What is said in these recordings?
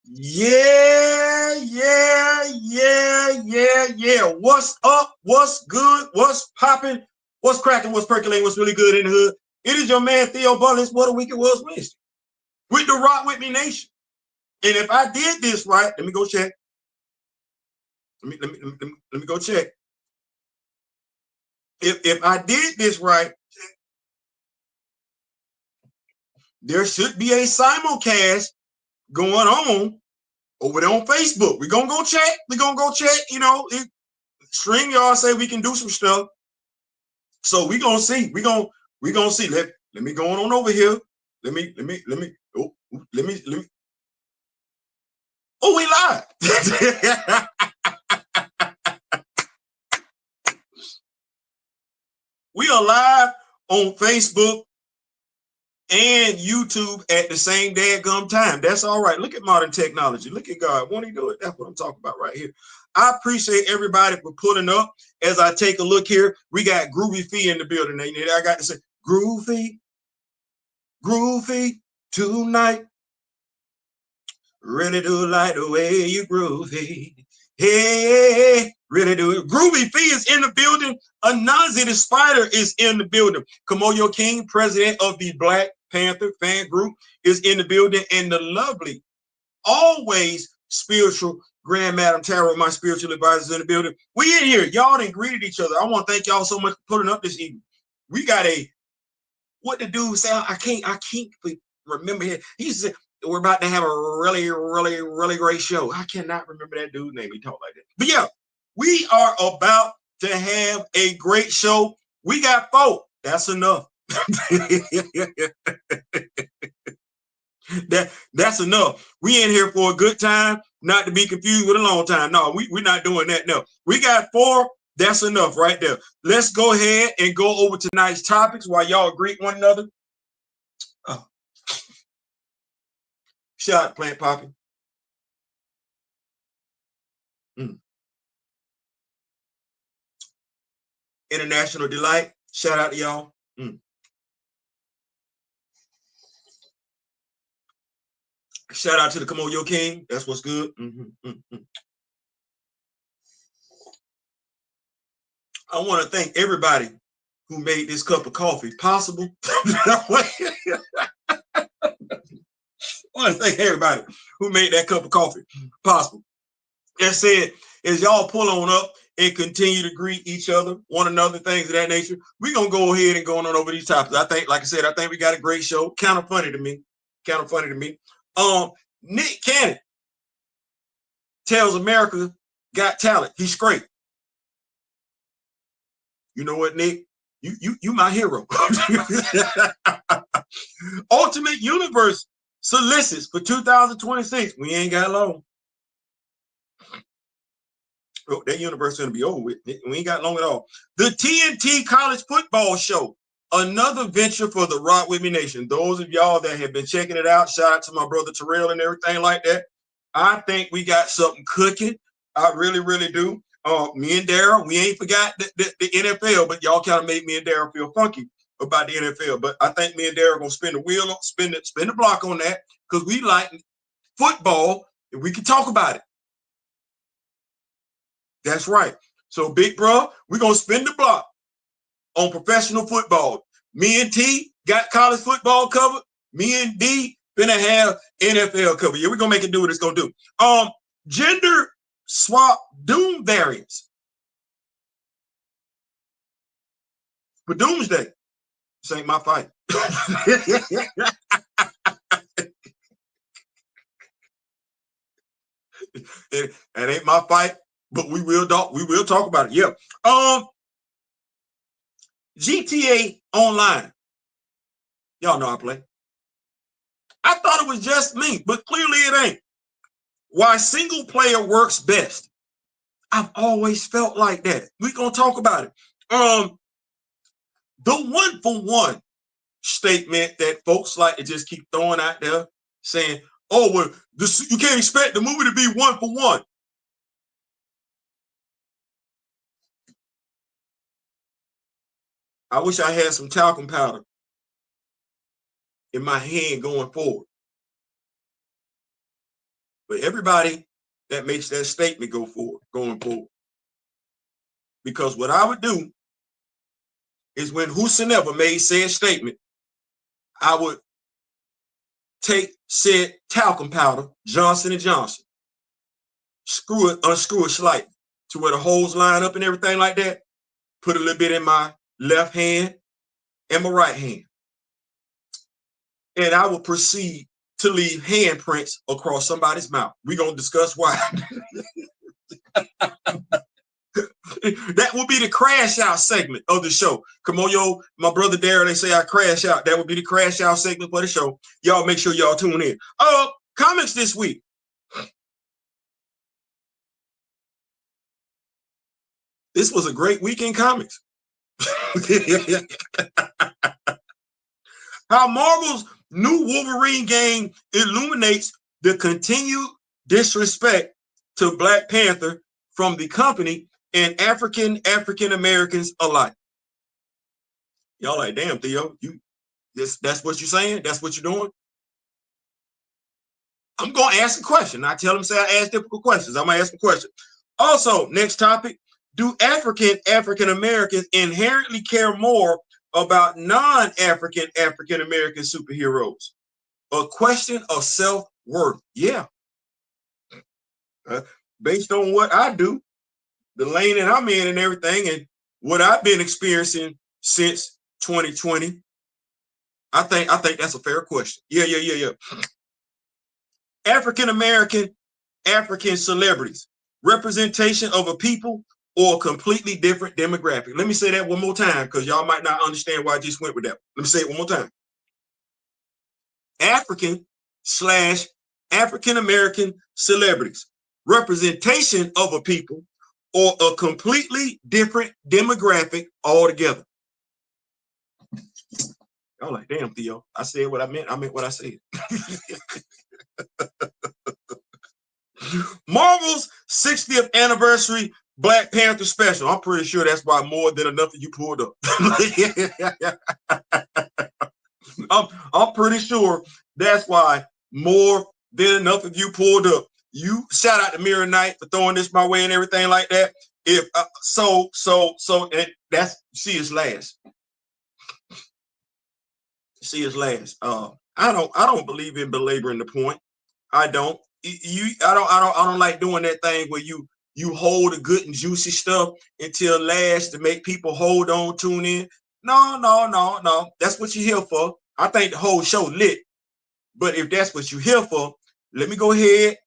Yeah. What's up? What's good? What's popping? What's cracking? What's percolating? What's really good in the hood? It is your man Theo Bullets. What a week it was Wednesday with the Rock With Me Nation. And if I did this right, let me go check. Let me go check. If I did this right, there should be a simulcast going on over there on Facebook. We're gonna go check. You know, StreamYard say we can do some stuff. So we're gonna see. We're gonna see. Let me go on over here. Let me. Oh, we live. We are live on Facebook and YouTube at the same daggum time. That's all right. Look at modern technology. Look at God. Won't he do it? That's what I'm talking about right here. I appreciate everybody for pulling up. As I take a look here, we got Groovy Fee in the building. I got to say, Groovy tonight. Really do like the way you groovy. Hey, really do. Groovy Fee is in the building. Anazi the Spider is in the building. Kamoyo King, president of the Black Panther fan group, is in the building. And the lovely, always spiritual Grand Madam Tarot, my spiritual advisors, in the building. We in here. Y'all done greeted each other. I want to thank y'all so much for putting up this evening. We got what the dude say? I can't remember here. He said, we're about to have a really great show. I cannot remember that dude's name. He talked like that. But yeah, we are about to have a great show. We got 4. That's enough. That's enough. We in here for a good time, not to be confused with a long time. No, we're not doing that. No, we got 4. That's enough right there. Let's go ahead and go over tonight's topics while y'all greet one another. Oh. Shout out Plant Poppy. International Delight. Shout out to y'all. Shout out to the Kamoyo King. That's what's good. I want to thank everybody who made this cup of coffee possible. I want to thank everybody who made that cup of coffee possible. That said, as y'all pull on up and continue to greet each other, one another, things of that nature, we're going to go ahead and go on over these topics. I think, like I said, I think we got a great show. Kind of funny to me. Nick Cannon tells America got talent. He's great. You know what, Nick? You my hero. Ultimate Universe solicits for 2026. We ain't got long. Oh, that universe is going to be over with. We ain't got long at all. The TNT College Football Show, another venture for the Rock With Me Nation. Those of y'all that have been checking it out, shout out to my brother Terrell and everything like that. I think we got something cooking. I really do. Me and Daryl, we ain't forgot the NFL, but y'all kind of made me and Daryl feel funky about the NFL. But I think me and Daryl gonna spin the block on that because we like football and we can talk about it. That's right. So, big bro, we're gonna spin the block on professional football. Me and T got college football covered. Me and D gonna have NFL covered. Yeah, we're gonna make it do what it's gonna do. Gender swap doom variants for doomsday. This ain't my fight. It ain't my fight, but we will talk about it. Yeah. GTA Online. Y'all know I play. I thought it was just me, but clearly it ain't. Why single player works best. I've always felt like that. We're gonna talk about it. The 1-for-1 statement that folks like to just keep throwing out there, saying, "Oh, well, you can't expect the movie to be 1-for-1." I wish I had some talcum powder in my hand going forward. for everybody that makes that statement going forward. Because what I would do is when whosoever made said statement, I would take said talcum powder, Johnson & Johnson, unscrew it slightly to where the holes line up and everything like that, put a little bit in my left hand and my right hand. And I will proceed to leave handprints across somebody's mouth. We're going to discuss why. That will be the crash out segment of the show. Come on, yo, my brother Darren, they say I crash out. That would be the crash out segment for the show. Y'all make sure y'all tune in. Comments this week. This was a great week in comics. How Marvel's new Wolverine game illuminates the continued disrespect to Black Panther from the company and African Americans alike. Y'all like, damn, Theo, that's what you're saying? That's what you're doing? I'm going to ask a question. I tell them, say I ask difficult questions. I'm going to ask a question. Also, next topic, do African Americans inherently care more about non-African American superheroes? A question of self-worth. Yeah. Based on what I do, the lane that I'm in and everything, and what I've been experiencing since 2020, I think that's a fair question. Yeah. African celebrities, representation of a people or a completely different demographic. Let me say that one more time because y'all might not understand why I just went with that. Let me say it one more time. African American celebrities, representation of a people or a completely different demographic altogether. I'm like, damn, Theo, I said what I meant. I meant what I said. Marvel's 60th anniversary Black Panther special. I'm pretty sure that's why more than enough of you pulled up. I'm pretty sure that's why more than enough of you pulled up. You shout out to Mirror Knight for throwing this my way and everything like that. If and that's see his last. See his last. I don't believe in belaboring the point. I don't. I don't like doing that thing where you hold the good and juicy stuff until last to make people hold on, tune in. No. That's what you're here for. I think the whole show lit. But if that's what you're here for, let me go ahead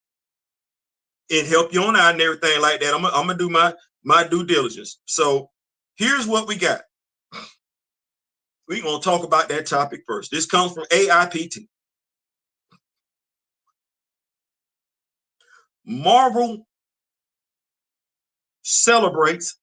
and help you on out and everything like that. I'm gonna do my due diligence. So here's what we got. We're gonna talk about that topic first. This comes from AIPT. Marvel celebrates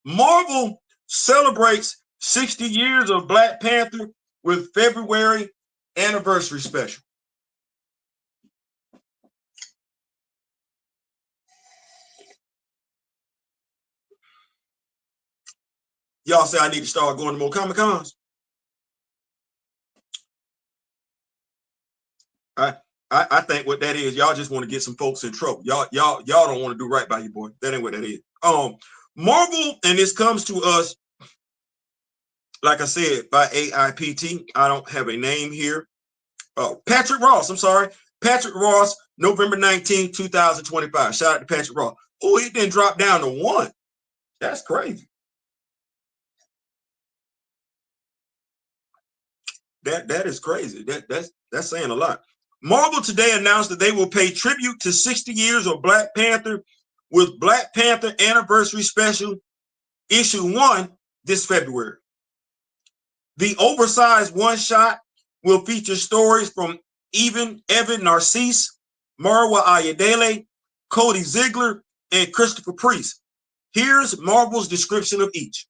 Marvel celebrates 60 years of Black Panther with February anniversary special. Y'all say I need to start going to more Comic Cons. I think what that is, y'all just want to get some folks in trouble. Y'all don't want to do right by your boy. That ain't what that is. Marvel, and this comes to us, like I said, by AIPT. I don't have a name here. Patrick Ross, I'm sorry. Patrick Ross, November 19, 2025. Shout out to Patrick Ross. Oh, he didn't drop down to 1. That's crazy. That is crazy. That's saying a lot. Marvel today announced that they will pay tribute to 60 years of Black Panther with Black Panther Anniversary Special Issue 1 this February. The oversized one-shot will feature stories from Evan Narcisse, Marwa Ayadele, Cody Ziegler, and Christopher Priest. Here's Marvel's description of each.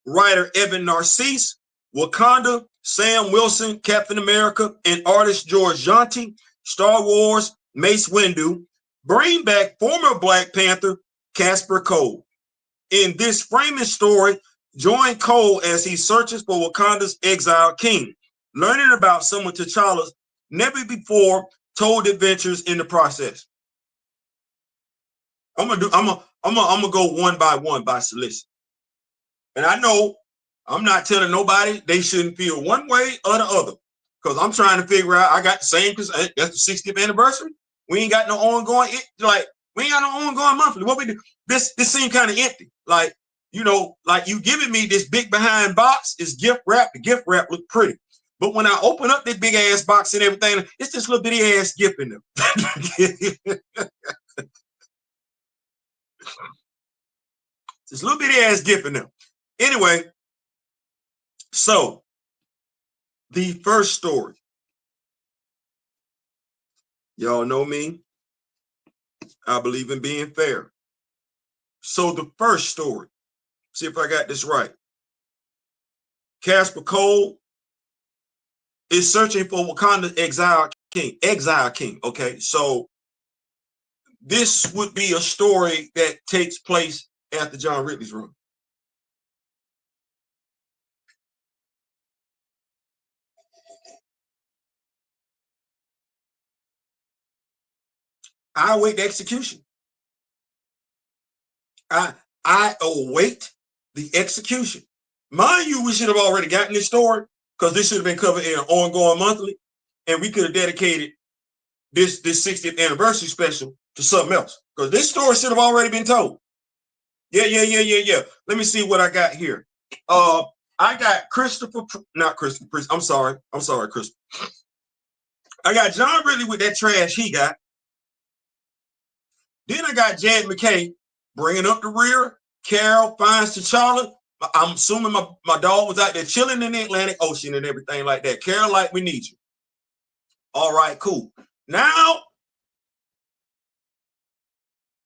Writer Evan Narcisse, Wakanda, Sam Wilson, Captain America, and artist George Jonti, Star Wars, Mace Windu, bring back former Black Panther Casper Cole. In this framing story, join Cole as he searches for Wakanda's exiled king, learning about some of T'Challa's never before told adventures in the process. I'm gonna go one by Solicits. And I know I'm not telling nobody they shouldn't feel one way or the other, because I'm trying to figure out. I got the same, because that's the 60th anniversary. We ain't got no ongoing, like we ain't got no ongoing monthly. What we do? This seemed kind of empty. Like, you know, like you giving me this big behind box is gift wrap. The gift wrap look pretty, but when I open up this big ass box and everything, it's this little bitty ass gift in there. This little bitty ass gift in there. Anyway, so the first story. Y'all know me. I believe in being fair. So the first story, see if I got this right. Casper Cole is searching for Wakanda's exiled king. Okay, so this would be a story that takes place after John Ridley's run. I await the execution. I await the execution. Mind you, we should have already gotten this story, because this should have been covered in an ongoing monthly, and we could have dedicated this 60th anniversary special to something else, because this story should have already been told. Yeah. Let me see what I got here. I got not Christopher. I'm sorry, Christopher. I got John Ridley with that trash he got. Then I got Jed McKay bringing up the rear. Carol finds T'Challa. I'm assuming my dog was out there chilling in the Atlantic Ocean and everything like that. Carol, like, we need you. All right, cool. Now,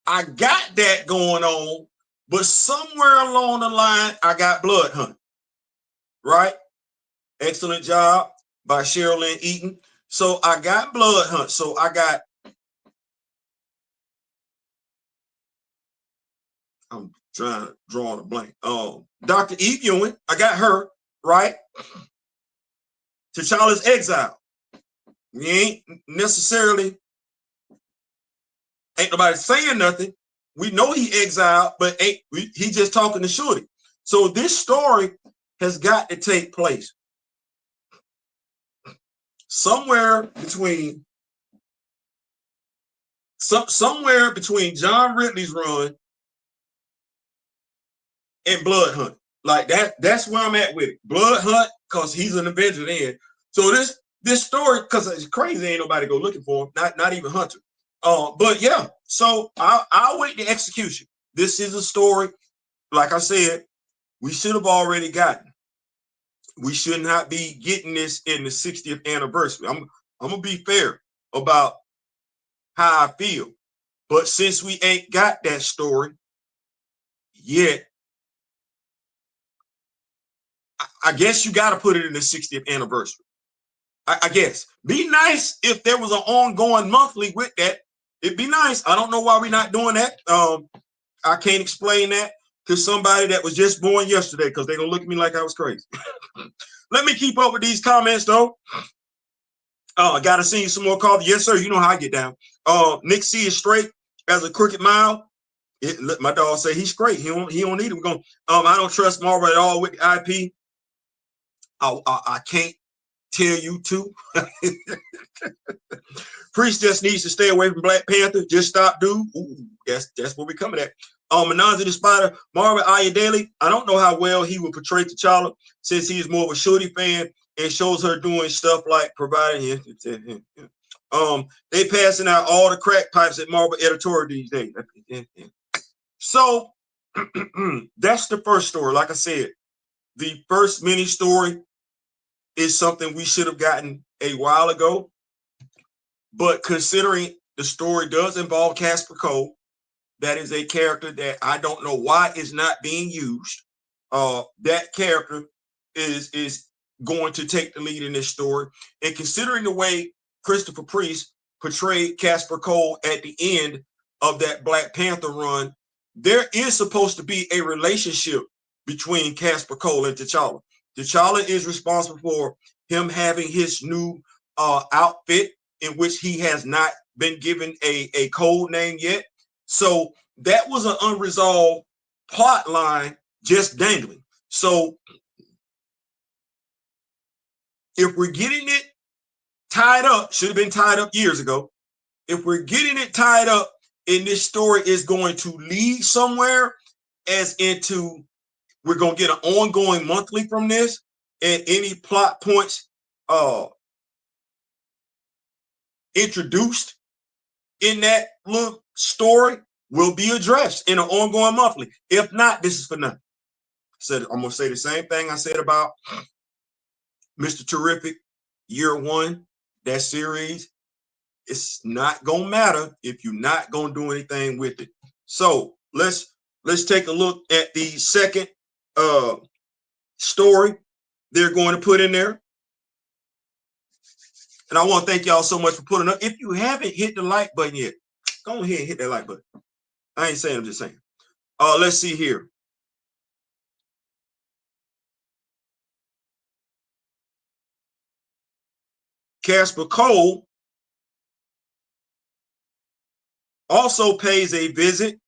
I got that going on, but somewhere along the line, I got Blood Hunt. Right? Excellent job by Sherilyn Eaton. So I got Blood Hunt. So I got, I'm drawing a blank. Dr. Eve Ewing, I got her, right? T'Challa's exile. We ain't necessarily, ain't nobody saying nothing. We know he exiled, but he just talking to Shorty. So this story has got to take place somewhere between John Ridley's run and Blood Hunt. Like that's where I'm at with it. Blood Hunt, because he's an Avenger then. So this story, because it's crazy, ain't nobody go looking for him, not even Hunter. But yeah, so I'll wait the execution. This is a story, like I said, we should have already gotten. We should not be getting this in the 60th anniversary. I'm gonna be fair about how I feel. But since we ain't got that story yet, I guess you got to put it in the 60th anniversary. I guess. Be nice if there was an ongoing monthly with that. It'd be nice. I don't know why we're not doing that. I can't explain that to somebody that was just born yesterday, because they're going to look at me like I was crazy. Let me keep up with these comments, though. I got to sing you some more coffee. Yes, sir. You know how I get down. Nick C is straight as a crooked mile. My dog say he's straight. He don't need it. We're going. I don't trust Marvel at all with the IP. I can't tell you to. Priest just needs to stay away from Black Panther. Just stop, dude. Ooh, that's where we're coming at. Mananzi the Spider, Marvin Ayadele. I don't know how well he will portray T'Challa, since he is more of a Shorty fan and shows her doing stuff like providing. They passing out all the crack pipes at Marvel editorial these days. So that's the first story. Like I said, the first mini story is something we should have gotten a while ago. But considering the story does involve Casper Cole, that is a character that I don't know why is not being used. That character is going to take the lead in this story. And considering the way Christopher Priest portrayed Casper Cole at the end of that Black Panther run, there is supposed to be a relationship between Casper Cole and T'Challa. T'Challa is responsible for him having his new outfit, in which he has not been given a code name yet. So that was an unresolved plot line just dangling. So if we're getting it tied up, should have been tied up years ago. If we're getting it tied up, and this story is going to lead somewhere, as into we're going to get an ongoing monthly from this, and any plot points introduced in that little story will be addressed in an ongoing monthly. If not, this is for nothing. I'm going to say the same thing I said about Mr. Terrific Year One, that series. It's not gonna matter if you're not gonna do anything with it. So let's take a look at the second story they're going to put in there. And I want to thank y'all so much for putting up. If you haven't hit the like button yet, go ahead and hit that like button. I ain't saying, I'm just saying. Let's see here. Casper Cole also pays a visit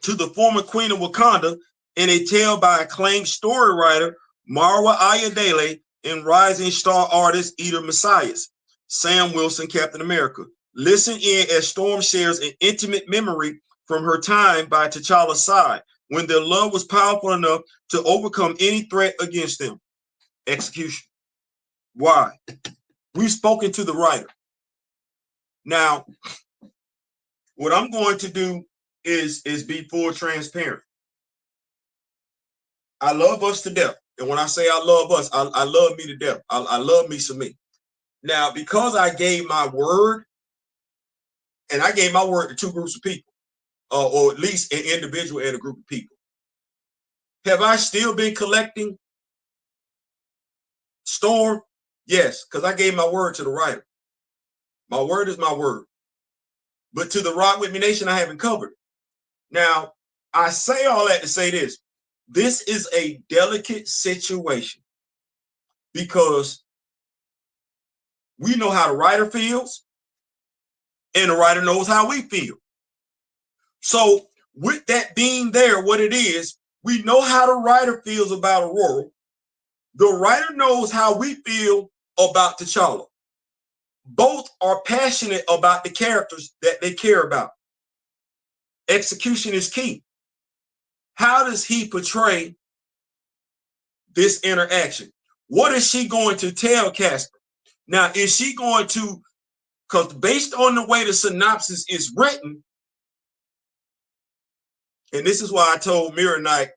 to the former Queen of Wakanda in a tale by acclaimed story writer Marwa Ayodele and rising star artist Eda Messias, Sam Wilson, Captain America. Listen in as Storm shares an intimate memory from her time by T'Challa's side, when their love was powerful enough to overcome any threat against them. Execution. Why? We've spoken to the writer. Now, what I'm going to do is be full transparent. I love us to death. And when I say I love us, I love me to death. I love me some me. Now, because I gave my word, and I gave my word to two groups of people, or at least an individual and a group of people. Have I still been collecting Storm? Yes, because I gave my word to the writer. My word is my word. But to the Rock With Me Nation, I haven't covered. Now, I say all that to say this. This is a delicate situation because we know how the writer feels and the writer knows how we feel. So with that being there, what it is, we know how the writer feels about Aurora. The writer knows how we feel about T'Challa. Both are passionate about the characters that they care about. Execution is key. How does he portray this interaction? What is she going to tell Casper? Now, is she going to, because based on the way the synopsis is written, and this is why I told Mirror Knight,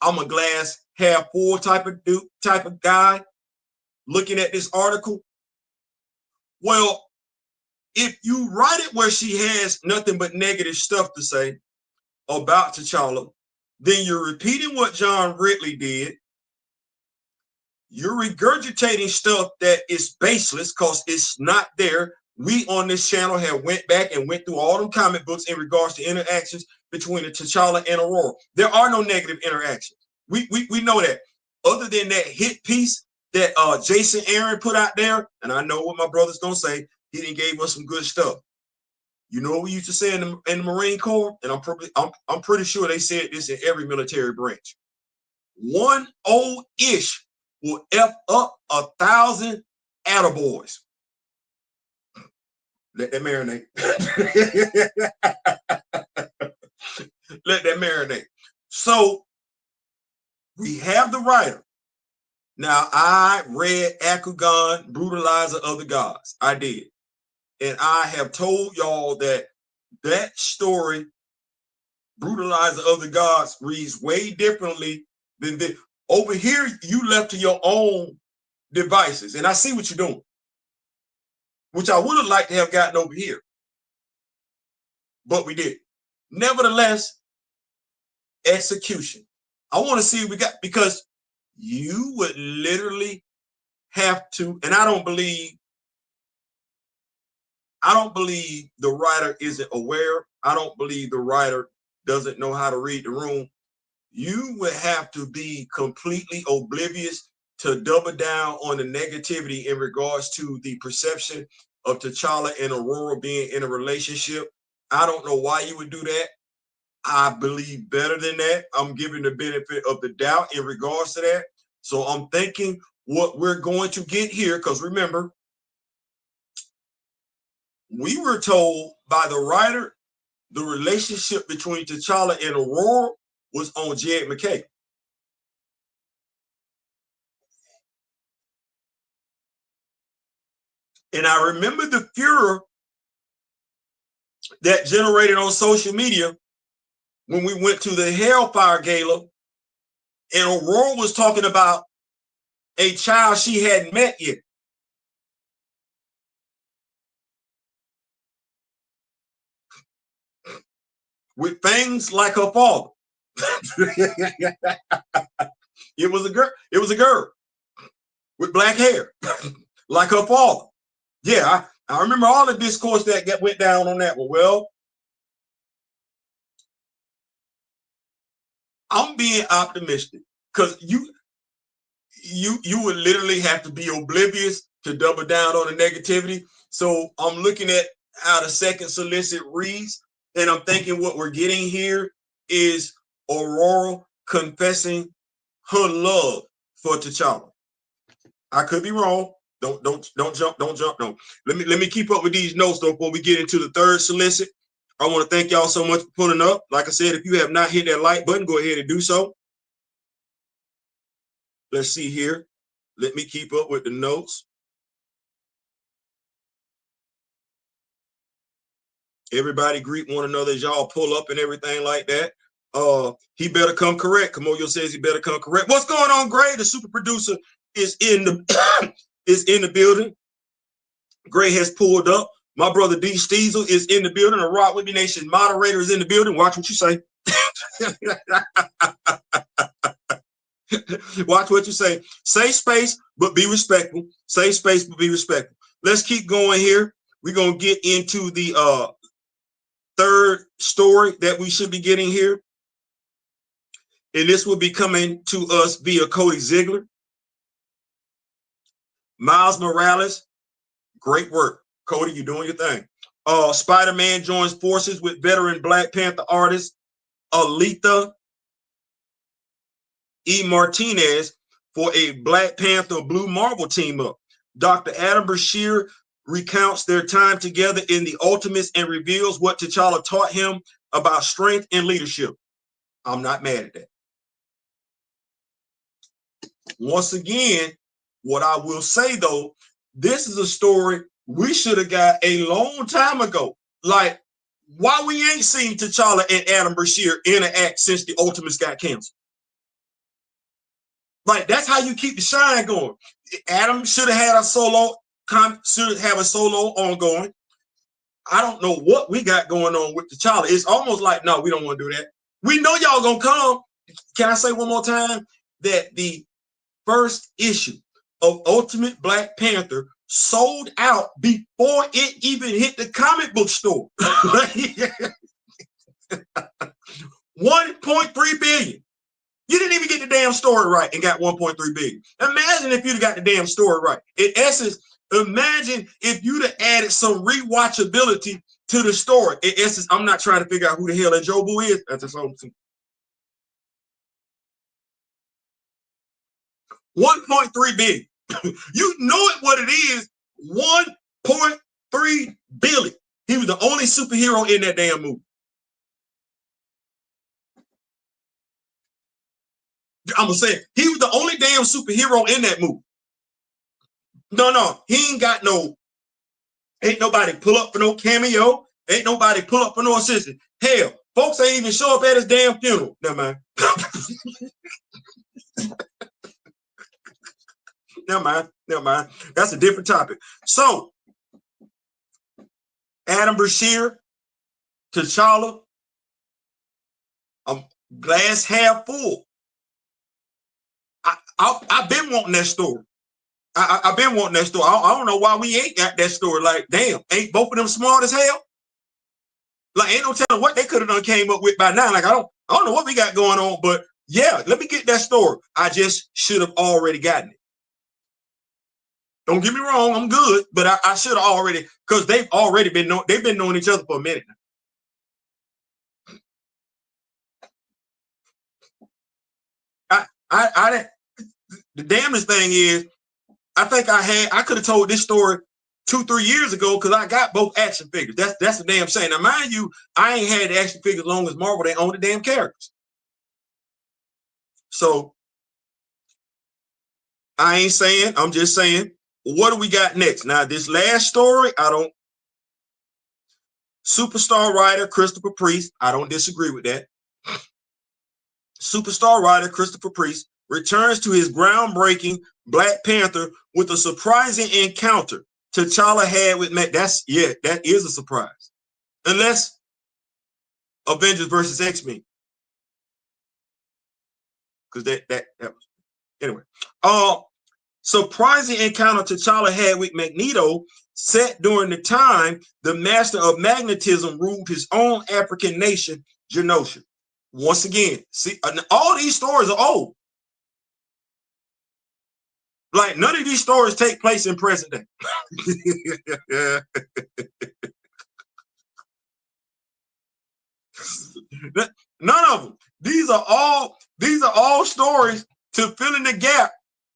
I'm a glass half full type of guy looking at this article. Well, if you write it where she has nothing but negative stuff to say about T'Challa, then you're repeating what John Ridley did. You're regurgitating stuff that is baseless because it's not there. We on this channel have went back and went through all them comic books in regards to interactions between the T'Challa and Aurora. There are no negative interactions. We know that. Other than that hit piece that Jason Aaron put out there, and I know what my brother's gonna say, he didn't gave us some good stuff. You know what we used to say in the Marine Corps, and I'm pretty sure they said this in every military branch. One old ish will F up 1,000 attaboys. Let that marinate. Let that marinate. So we have the writer. Now, I read Akugan, Brutalizer of the Gods. I did. And I have told y'all that story, Brutalizer of the Gods, reads way differently than this. Over here, you left to your own devices. And I see what you're doing, which I would have liked to have gotten over here. But we did. Nevertheless, execution. I want to see what we got, because you would literally have to, and I don't believe the writer isn't aware I don't believe the writer doesn't know how to read the room. You would have to be completely oblivious to double down on the negativity in regards to the perception of T'Challa and Aurora being in a relationship. I don't know why you would do that. I believe better than that. I'm giving the benefit of the doubt in regards to that. So I'm thinking what we're going to get here, because remember, we were told by the writer the relationship between T'Challa and Aurora was on Jed McKay. And I remember the furor that generated on social media when we went to the Hellfire Gala, and Aurora was talking about a child she hadn't met yet. With things like her father. It was a girl. It was a girl with black hair, like her father. Yeah, I remember all the discourse that went down on that one. Well, I'm being optimistic because you would literally have to be oblivious to double down on the negativity. So I'm looking at how the second solicit reads, and I'm thinking what we're getting here is Aurora confessing her love for T'Challa. I could be wrong. Don't jump. No. Let me keep up with these notes though before we get into the third solicit. I want to thank y'all so much for pulling up. Like I said, if you have not hit that like button, go ahead and do so. Let's see here. Let me keep up with the notes. Everybody greet one another as y'all pull up and everything like that. He better come correct. Kamoyo says he better come correct. What's going on, Gray? The super producer is in the is in the building. Gray has pulled up. My brother D Steezel is in the building. A Rock With Me Nation moderator is in the building. Watch what you say. Watch what you say. Say space, but be respectful. Say space, but be respectful. Let's keep going here. We're going to get into the third story that we should be getting here. And this will be coming to us via Cody Ziegler. Miles Morales, great work. Cody, you're doing your thing. Spider-Man joins forces with veteran Black Panther artist Aletha E. Martinez for a Black Panther Blue Marvel team up. Dr. Adam Brashear recounts their time together in the Ultimates and reveals what T'Challa taught him about strength and leadership. I'm not mad at that. Once again, what I will say though, this is a story we should have got a long time ago. Like, why we ain't seen T'Challa and Adam Brashear interact since the Ultimates got canceled? Like, that's how you keep the shine going. Adam should have had a solo, should have a solo ongoing. I don't know what we got going on with T'Challa. It's almost like, no, we don't want to do that. We know y'all gonna come. Can I say one more time that the first issue of Ultimate Black Panther sold out before it even hit the comic book store? 1.3 billion. You didn't even get the damn story right and got 1.3 billion. Imagine if you'd have got the damn story right. In essence, imagine if you'd have added some rewatchability to the story. In essence, I'm not trying to figure out who the hell that Jobu is. That's a song too. 1.3 billion. You know it what it is. 1.3 billion. He was the only superhero in that damn movie. I'm gonna say it. He was the only damn superhero in that movie. No, he ain't got no. Ain't nobody pull up for no cameo. Ain't nobody pull up for no assistant. Hell, folks ain't even show up at his damn funeral. Never mind. Never mind. That's a different topic. So, Adam Brashear, T'Challa, glass half full. I've been wanting that story. I've been wanting that story. I don't know why we ain't got that story. Like, damn, ain't both of them smart as hell? Like, ain't no telling what they could have done came up with by now. Like, I don't know what we got going on, but yeah, let me get that story. I just should have already gotten it. Don't get me wrong, I'm good, but I should have already, because they've been knowing each other for a minute now. I didn't. The damnest thing is, I think I could have told this story 2-3 years ago because I got both action figures. That's the damn shame. Now, mind you, I ain't had the action figures as long as Marvel. They own the damn characters. So I ain't saying. I'm just saying. What do we got next? Now, this last story, Superstar writer Christopher Priest. I don't disagree with that. Superstar writer Christopher Priest returns to his groundbreaking Black Panther with a surprising encounter T'Challa had with Matt. That is a surprise. Unless Avengers versus X-Men. Because that was anyway. Surprising encounter T'Challa had with Magneto set during the time the master of magnetism ruled his own African nation, Genosha. Once again, see, all these stories are old. Like, none of these stories take place in present day. None of them. These are all stories to fill in the gap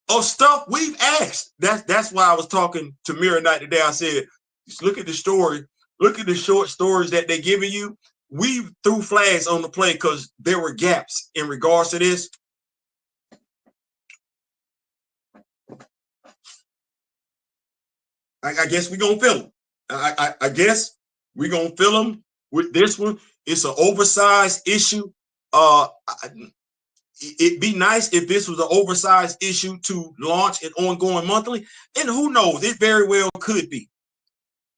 of stuff we've asked. That's why I was talking to Mirror Knight today. I said, just look at the story, look at the short stories that they're giving you. We threw flags on the play because there were gaps in regards to this. I guess we're gonna fill them. I guess we're gonna fill them with this one. It's an oversized issue. It'd be nice if this was an oversized issue to launch an ongoing monthly, and who knows, it very well could be.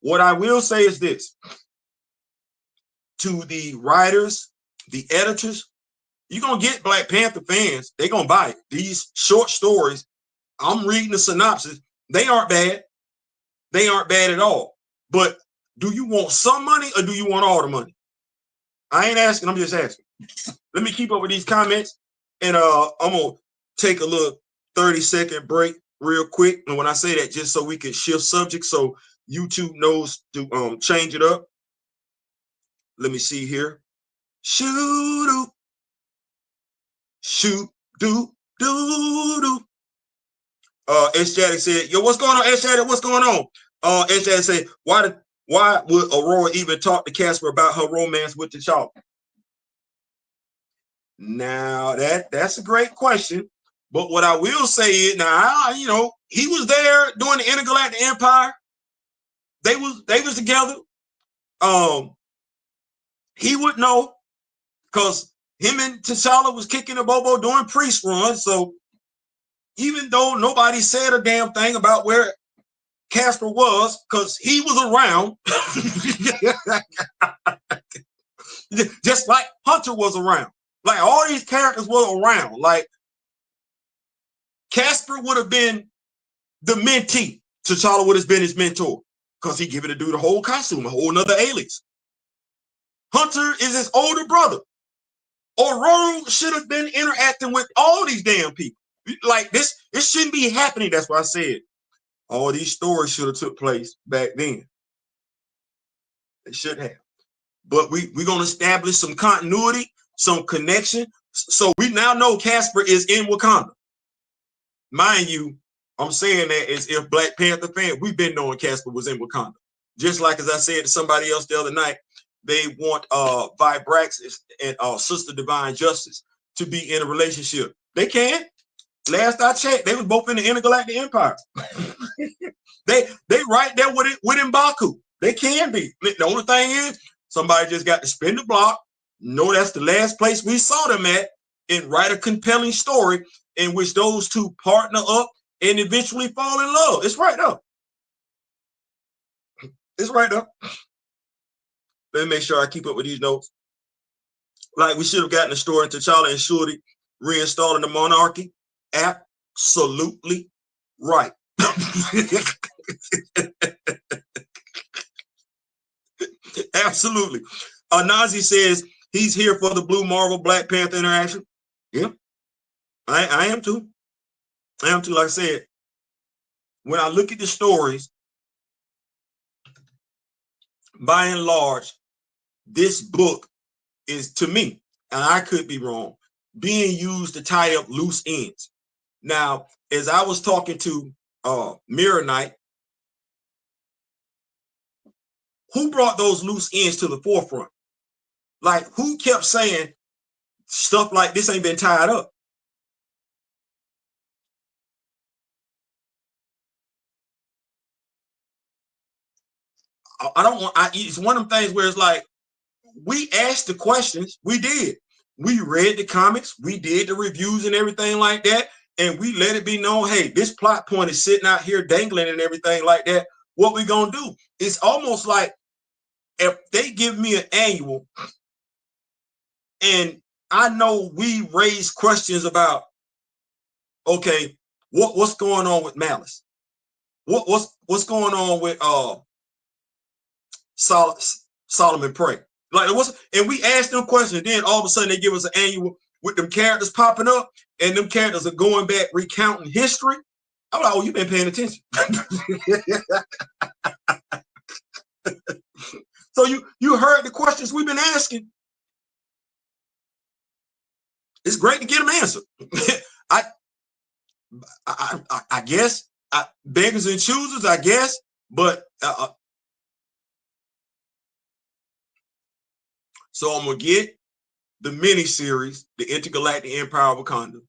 What I will say is this: to the writers, the editors, you're gonna get Black Panther fans. They're gonna buy it. These short stories, I'm reading the synopsis. They aren't bad. They aren't bad at all. But do you want some money or do you want all the money? I ain't asking, I'm just asking. Let me keep up with these comments, and I'm gonna take a little 30-second break real quick. And when I say that, just so we can shift subjects so YouTube knows to change it up. Let me see here. Shoot do S Jaddy said, yo, what's going on, S Jaddy? What's going on? S Jaddy said, why would Aurora even talk to Casper about her romance with T'Challa? Now that's a great question. But what I will say is, now, he was there during the Intergalactic Empire. They was together. He would know because him and T'Challa was kicking the bobo during Priest run. So even though nobody said a damn thing about where Casper was, because he was around, just like Hunter was around. Like, all these characters were around. Like, Casper would have been the mentee. T'Challa would have been his mentor because he given the dude a whole costume, a whole nother alias. Hunter is his older brother. Aurora should have been interacting with all these damn people. Like, this shouldn't be happening. That's why I said all these stories should have took place back then. They should have. But we're going to establish some continuity, some connection. So we now know Casper is in Wakanda. Mind you, I'm saying that as if Black Panther fan, we've been knowing Casper was in Wakanda. Just like, as I said to somebody else the other night, they want Vibraxis and Sister Divine Justice to be in a relationship. They can. Last I checked, they was both in the Intergalactic Empire. they right there with M'Baku. They can be. The only thing is, somebody just got to spin the block. No, that's the last place we saw them at, and write a compelling story in which those two partner up and eventually fall in love. It's right up. It's right up. Let me make sure I keep up with these notes. Like, we should have gotten a story in T'Challa and Shuri reinstalling the monarchy. Absolutely right. Absolutely. Nazi says he's here for the Blue Marvel Black Panther interaction. Yeah, I am too. I am too. Like I said, when I look at the stories, by and large, this book is, to me, and I could be wrong, being used to tie up loose ends. Now, as I was talking to Mirror Knight, who brought those loose ends to the forefront? Like, who kept saying stuff like this ain't been tied up? I don't want. It's one of them things where it's like, we asked the questions. We did. We read the comics. We did the reviews and everything like that. And we let it be known, hey, this plot point is sitting out here dangling and everything like that. What we gonna do? It's almost like if they give me an annual and I know we raise questions about, okay, what's going on with Malice? What's going on with Solomon Prey? Like, and we ask them questions, and then all of a sudden they give us an annual with them characters popping up, and them characters are going back recounting history. I'm like, oh, you've been paying attention. So you heard the questions we've been asking. It's great to get them answered. I guess beggars and choosers, I guess, but so I'm gonna get the mini series, the Intergalactic Empire of Wakanda.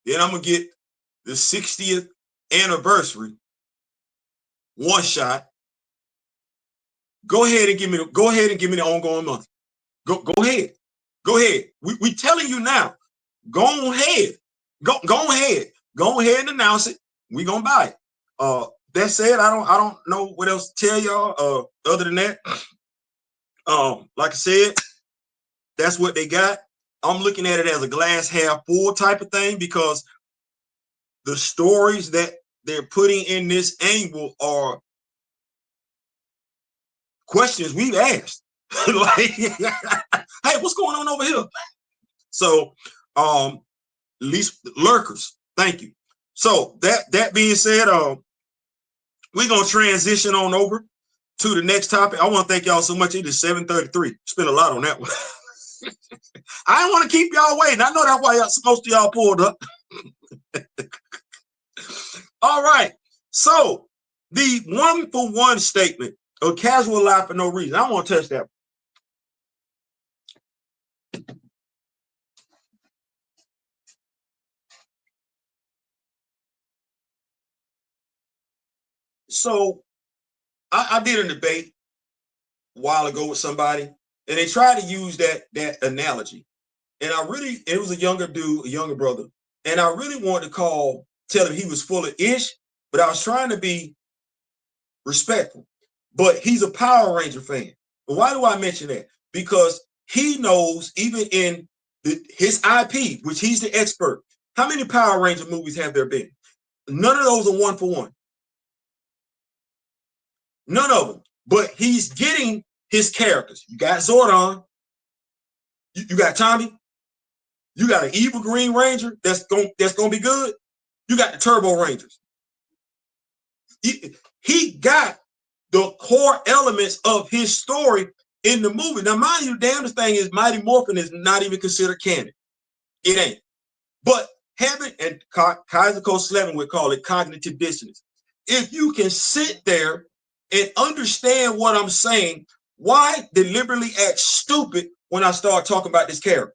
Then I'm gonna get the 60th anniversary one shot. Go ahead and give me the ongoing month. Go ahead. We telling you now. Go ahead. Go ahead. Go ahead and announce it. We gonna buy it. That said, I don't know what else to tell y'all. Other than that, like I said, that's what they got. I'm looking at it as a glass half full type of thing, because the stories that they're putting in this angle are questions we've asked. Like, hey, what's going on over here? So, at least lurkers. Thank you. So that being said, we're gonna transition on over to the next topic. I want to thank y'all so much. It is 7:33. Spent a lot on that one. I didn't want to keep y'all waiting. I know that's why most of y'all pulled up. All right. So the 1-for-1 statement, a casual lie for no reason. I want to touch that. So I did a debate a while ago with somebody, and they tried to use that analogy. And it was a younger dude, a younger brother. And I really wanted to tell him he was full of ish, but I was trying to be respectful. But he's a Power Ranger fan. But why do I mention that? Because he knows, even in his IP, which he's the expert, how many Power Ranger movies have there been? None of those are 1-for-1. None of them. But he's getting his characters. You got Zordon. You got Tommy. You got an evil Green Ranger that's gonna be good. You got the Turbo Rangers. He got the core elements of his story in the movie. Now, mind you, the damnest thing is Mighty Morphin is not even considered canon. It ain't. But having, and Kaiser Slevin would call it cognitive dissonance. If you can sit there and understand what I'm saying, why deliberately act stupid when I start talking about this character?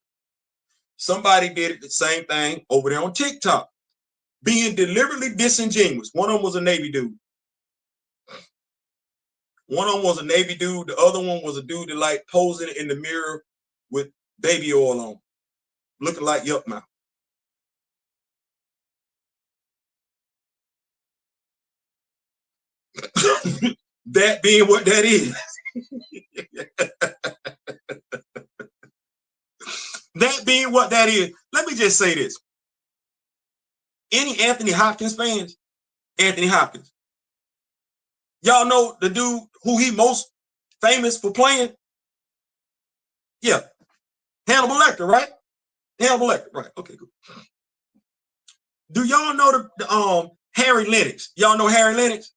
Somebody did it the same thing over there on TikTok, being deliberately disingenuous. One of them was a Navy dude. One of them was a Navy dude. The other one was a dude that like posing in the mirror with baby oil on, looking like Yuck Mouth. That being what that is. That being what that is. Let me just say this. Any Anthony Hopkins fans? Anthony Hopkins. Y'all know the dude who he most famous for playing? Yeah, Hannibal Lecter, right? Hannibal Lecter, right? Okay, good. Do y'all know the Harry Lennox? Y'all know Harry Lennox?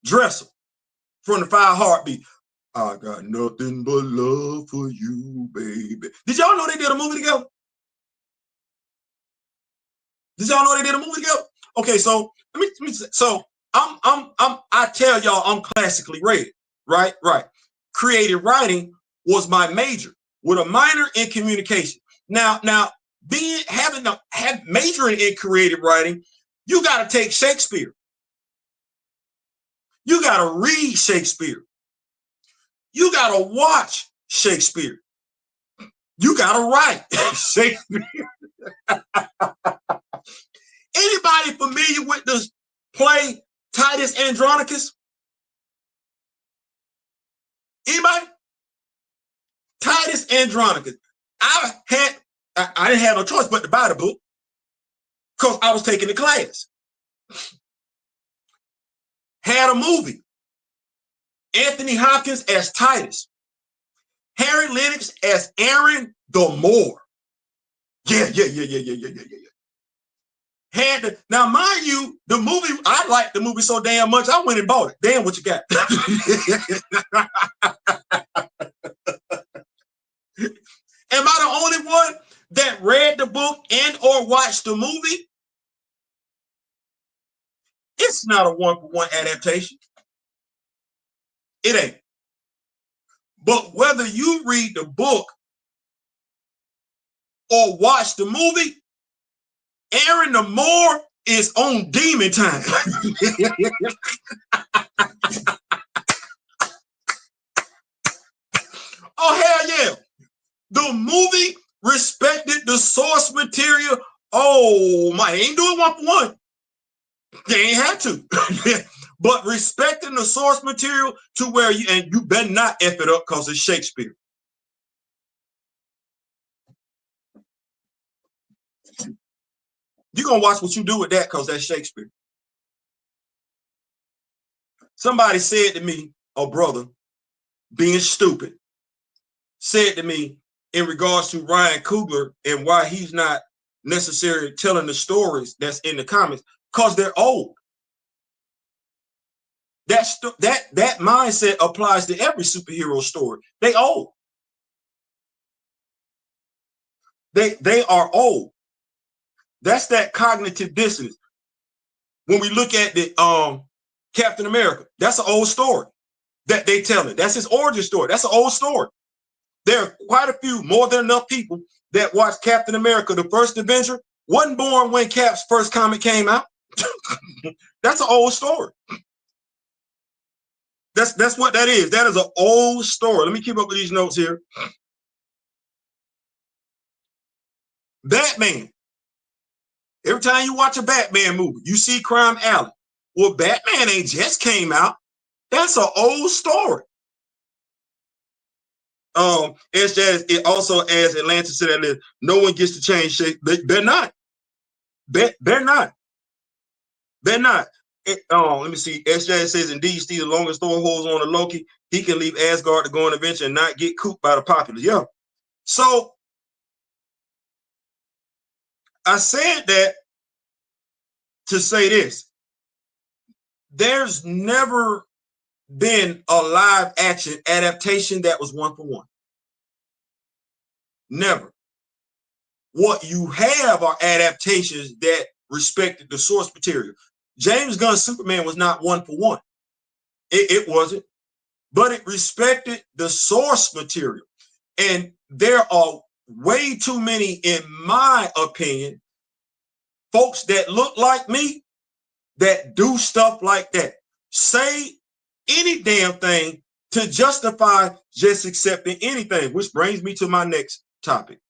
Dresser from the Five Heartbeat. I got nothing but love for you, baby. Did y'all know they did a movie together? Did y'all know they did a movie together? Okay, so let me so I tell y'all I'm classically rated, right? Right. Creative writing was my major with a minor in communication. Now, majoring in creative writing, you got to take Shakespeare. You got to read Shakespeare. You got to watch Shakespeare. You got to write Shakespeare. Anybody familiar with this play Titus Andronicus? Anybody? Titus Andronicus. I didn't have no choice but to buy the book because I was taking the class. Had a movie. Anthony Hopkins as Titus. Harry Lennox as Aaron the Moor. Yeah. Now, mind you, the movie, I liked the movie so damn much, I went and bought it. Damn, what you got? Am I the only one that read the book and or watched the movie? It's not a one-for-one adaptation. It ain't. But whether you read the book or watch the movie, Aaron the Moor is on demon time. Oh, hell yeah. The movie respected the source material. Oh, my, they ain't doing one for one. They ain't had to. But respecting the source material to where you better not F it up because it's Shakespeare. You're going to watch what you do with that because that's Shakespeare. Somebody said to me, a brother, being stupid, said to me in regards to Ryan Coogler and why he's not necessarily telling the stories that's in the comics, because they're old. That mindset applies to every superhero story. They old. They are old. That's that cognitive dissonance. When we look at the Captain America, that's an old story that they tell it. That's his origin story. That's an old story. There are quite a few, more than enough people that watched Captain America, the First Avenger, wasn't born when Cap's first comic came out. That's an old story. That's what that is. That is an old story. Let me keep up with these notes here. Batman. Every time you watch a Batman movie, you see Crime Alley. Well, Batman ain't just came out. That's an old story. It also adds Atlantis to that list. No one gets to change shape. They're not. They're not. They're not. Let me see. SJ says, indeed, Steve, the longest Thor holds on to Loki, he can leave Asgard to go on adventure and not get cooped by the populace. Yeah. So I said that to say this. There's never been a live action adaptation that was one for one. Never. What you have are adaptations that respected the source material. James Gunn's Superman was not one for one. It wasn't, but it respected the source material. And there are way too many, in my opinion, folks that look like me that do stuff like that. Say any damn thing to justify just accepting anything, which brings me to my next topic.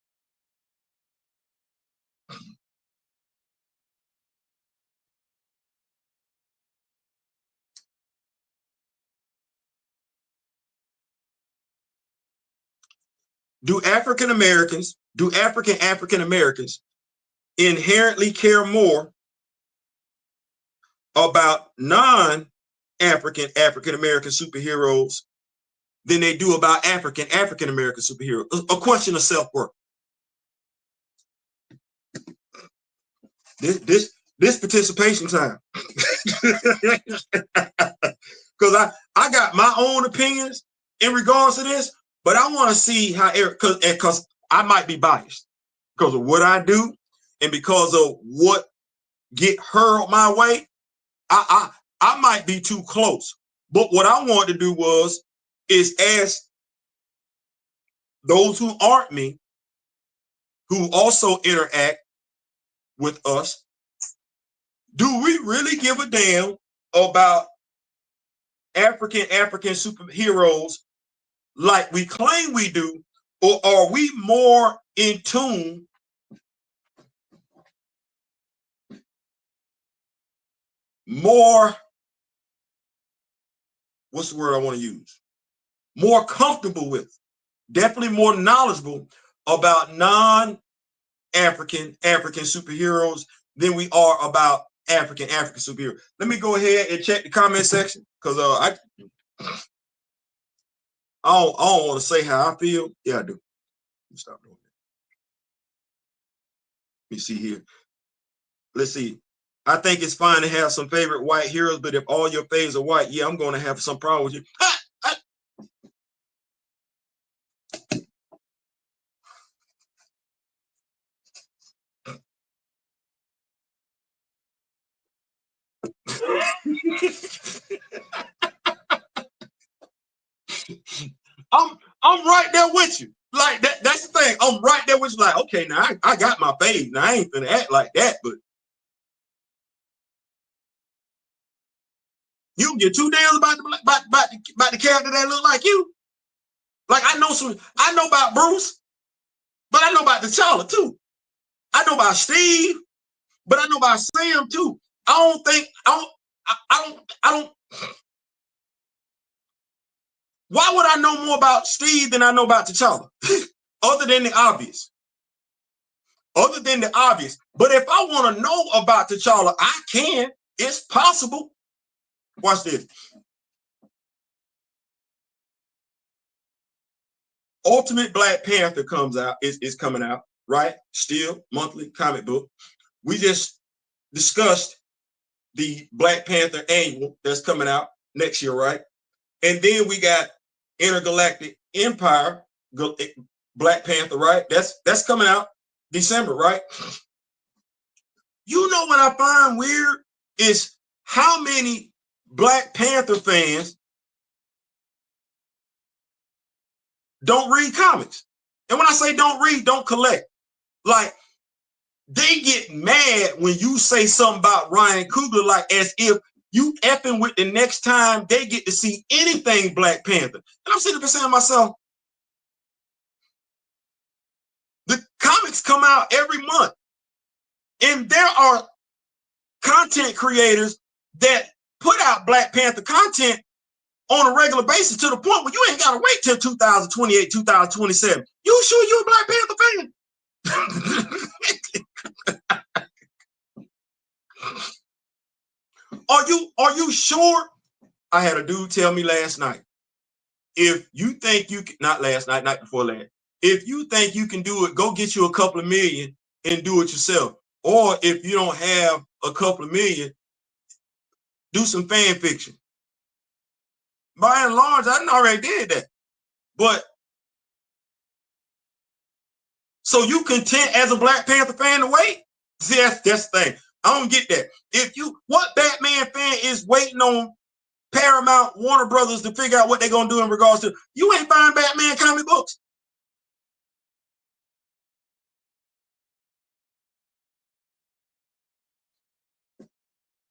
Do African Americans inherently care more about African American superheroes than they do about African American superheroes. A question of self-worth. This participation time. Because I got my own opinions in regards to this, but I want to see how because I might be biased because of what I do and because of what get hurled my way. I might be too close. But what I wanted to do is ask those who aren't me, who also interact with us, do we really give a damn about African superheroes like we claim we do, or are we more in tune what's the word I want to use? More comfortable with, definitely more knowledgeable about non-African superheroes than we are about African superheroes. Let me go ahead and check the comment section because I don't want to say how I feel. Yeah, I do. Stop doing that. Let me see here. Let's see. I think it's fine to have some favorite white heroes, but if all your faves are white, yeah, I'm going to have some problem with you. I'm right there with you. Like that's the thing. I'm right there with you. Like, okay, now I got my fave. Now I ain't gonna act like that, but you don't get too damn about the character that look like you. Like I know about Bruce, but I know about T'Challa too. I know about Steve, but I know about Sam too. I don't. Why would I know more about Steve than I know about T'Challa? Other than the obvious. But if I want to know about T'Challa, I can. It's possible. Watch this. Ultimate Black Panther comes out. Is coming out, right? Still monthly comic book. We just discussed the Black Panther annual that's coming out next year, right? And then we got Intergalactic Empire, Black Panther, right? That's coming out December, right? You know what I find weird is how many Black Panther fans don't read comics. And when I say don't read, don't collect. Like, they get mad when you say something about Ryan Coogler, like as if you effing with the next time they get to see anything Black Panther. And I'm sitting there saying to myself, the comics come out every month. And there are content creators that put out Black Panther content on a regular basis to the point where you ain't got to wait till 2028, 2027. You sure you're a Black Panther fan? Are you sure? I had a dude tell me last night, if you think you can, not last night, night before last, if you think you can do it, go get you a couple of million and do it yourself. Or if you don't have a couple of million, do some fan fiction. By and large, I already did that. But so you content as a Black Panther fan to wait? See, that's the thing. I don't get that. What Batman fan is waiting on Paramount, Warner Brothers to figure out what they're gonna do in regards to? You ain't buying Batman comic books.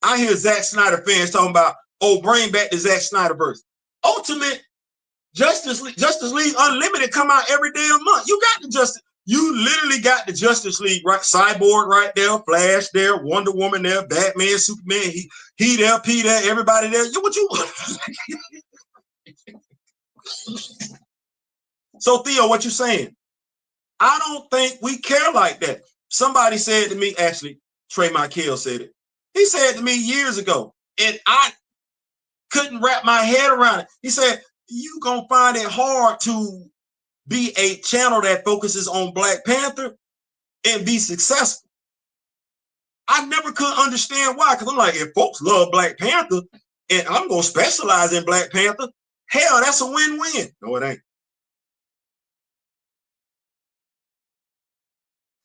I hear Zack Snyder fans talking about, oh, bring back the Zack Snyderverse. Ultimate Justice League Unlimited come out every damn month. You literally got the Justice League, right? Cyborg right there, Flash there, Wonder Woman there, Batman, Superman, he there, P there, everybody there. What you want? So Theo, what you saying? I don't think we care like that. Somebody said to me, actually, Trey Michael said it. He said to me years ago, and I couldn't wrap my head around it. He said, you gonna find it hard to be a channel that focuses on Black Panther and be successful. I never could understand why, because I'm like, if folks love Black Panther and I'm gonna specialize in Black Panther, hell, that's a win-win. No, it ain't.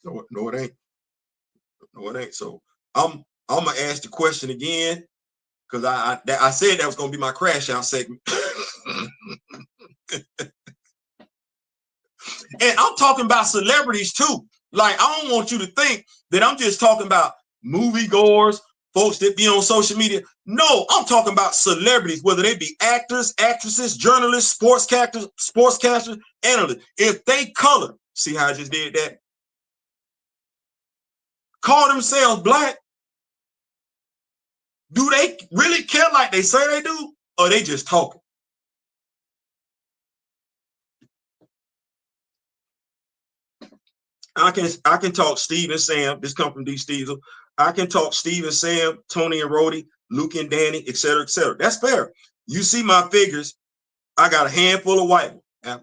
No, it ain't. No, it ain't. So I'm gonna ask the question again, because I said that was gonna be my crash out segment. And I'm talking about celebrities too. Like, I don't want you to think that I'm just talking about moviegoers, folks that be on social media. No, I'm talking about celebrities, whether they be actors, actresses, journalists, sportscasters, analysts. If they color, see how I just did that? Call themselves Black. Do they really care like they say they do? Or they just talking? I can talk Steve and Sam. This come from D. Steezel. I can talk Steve and Sam, Tony and Rhodey, Luke and Danny, etc., etc. That's fair. You see my figures. I got a handful of white. I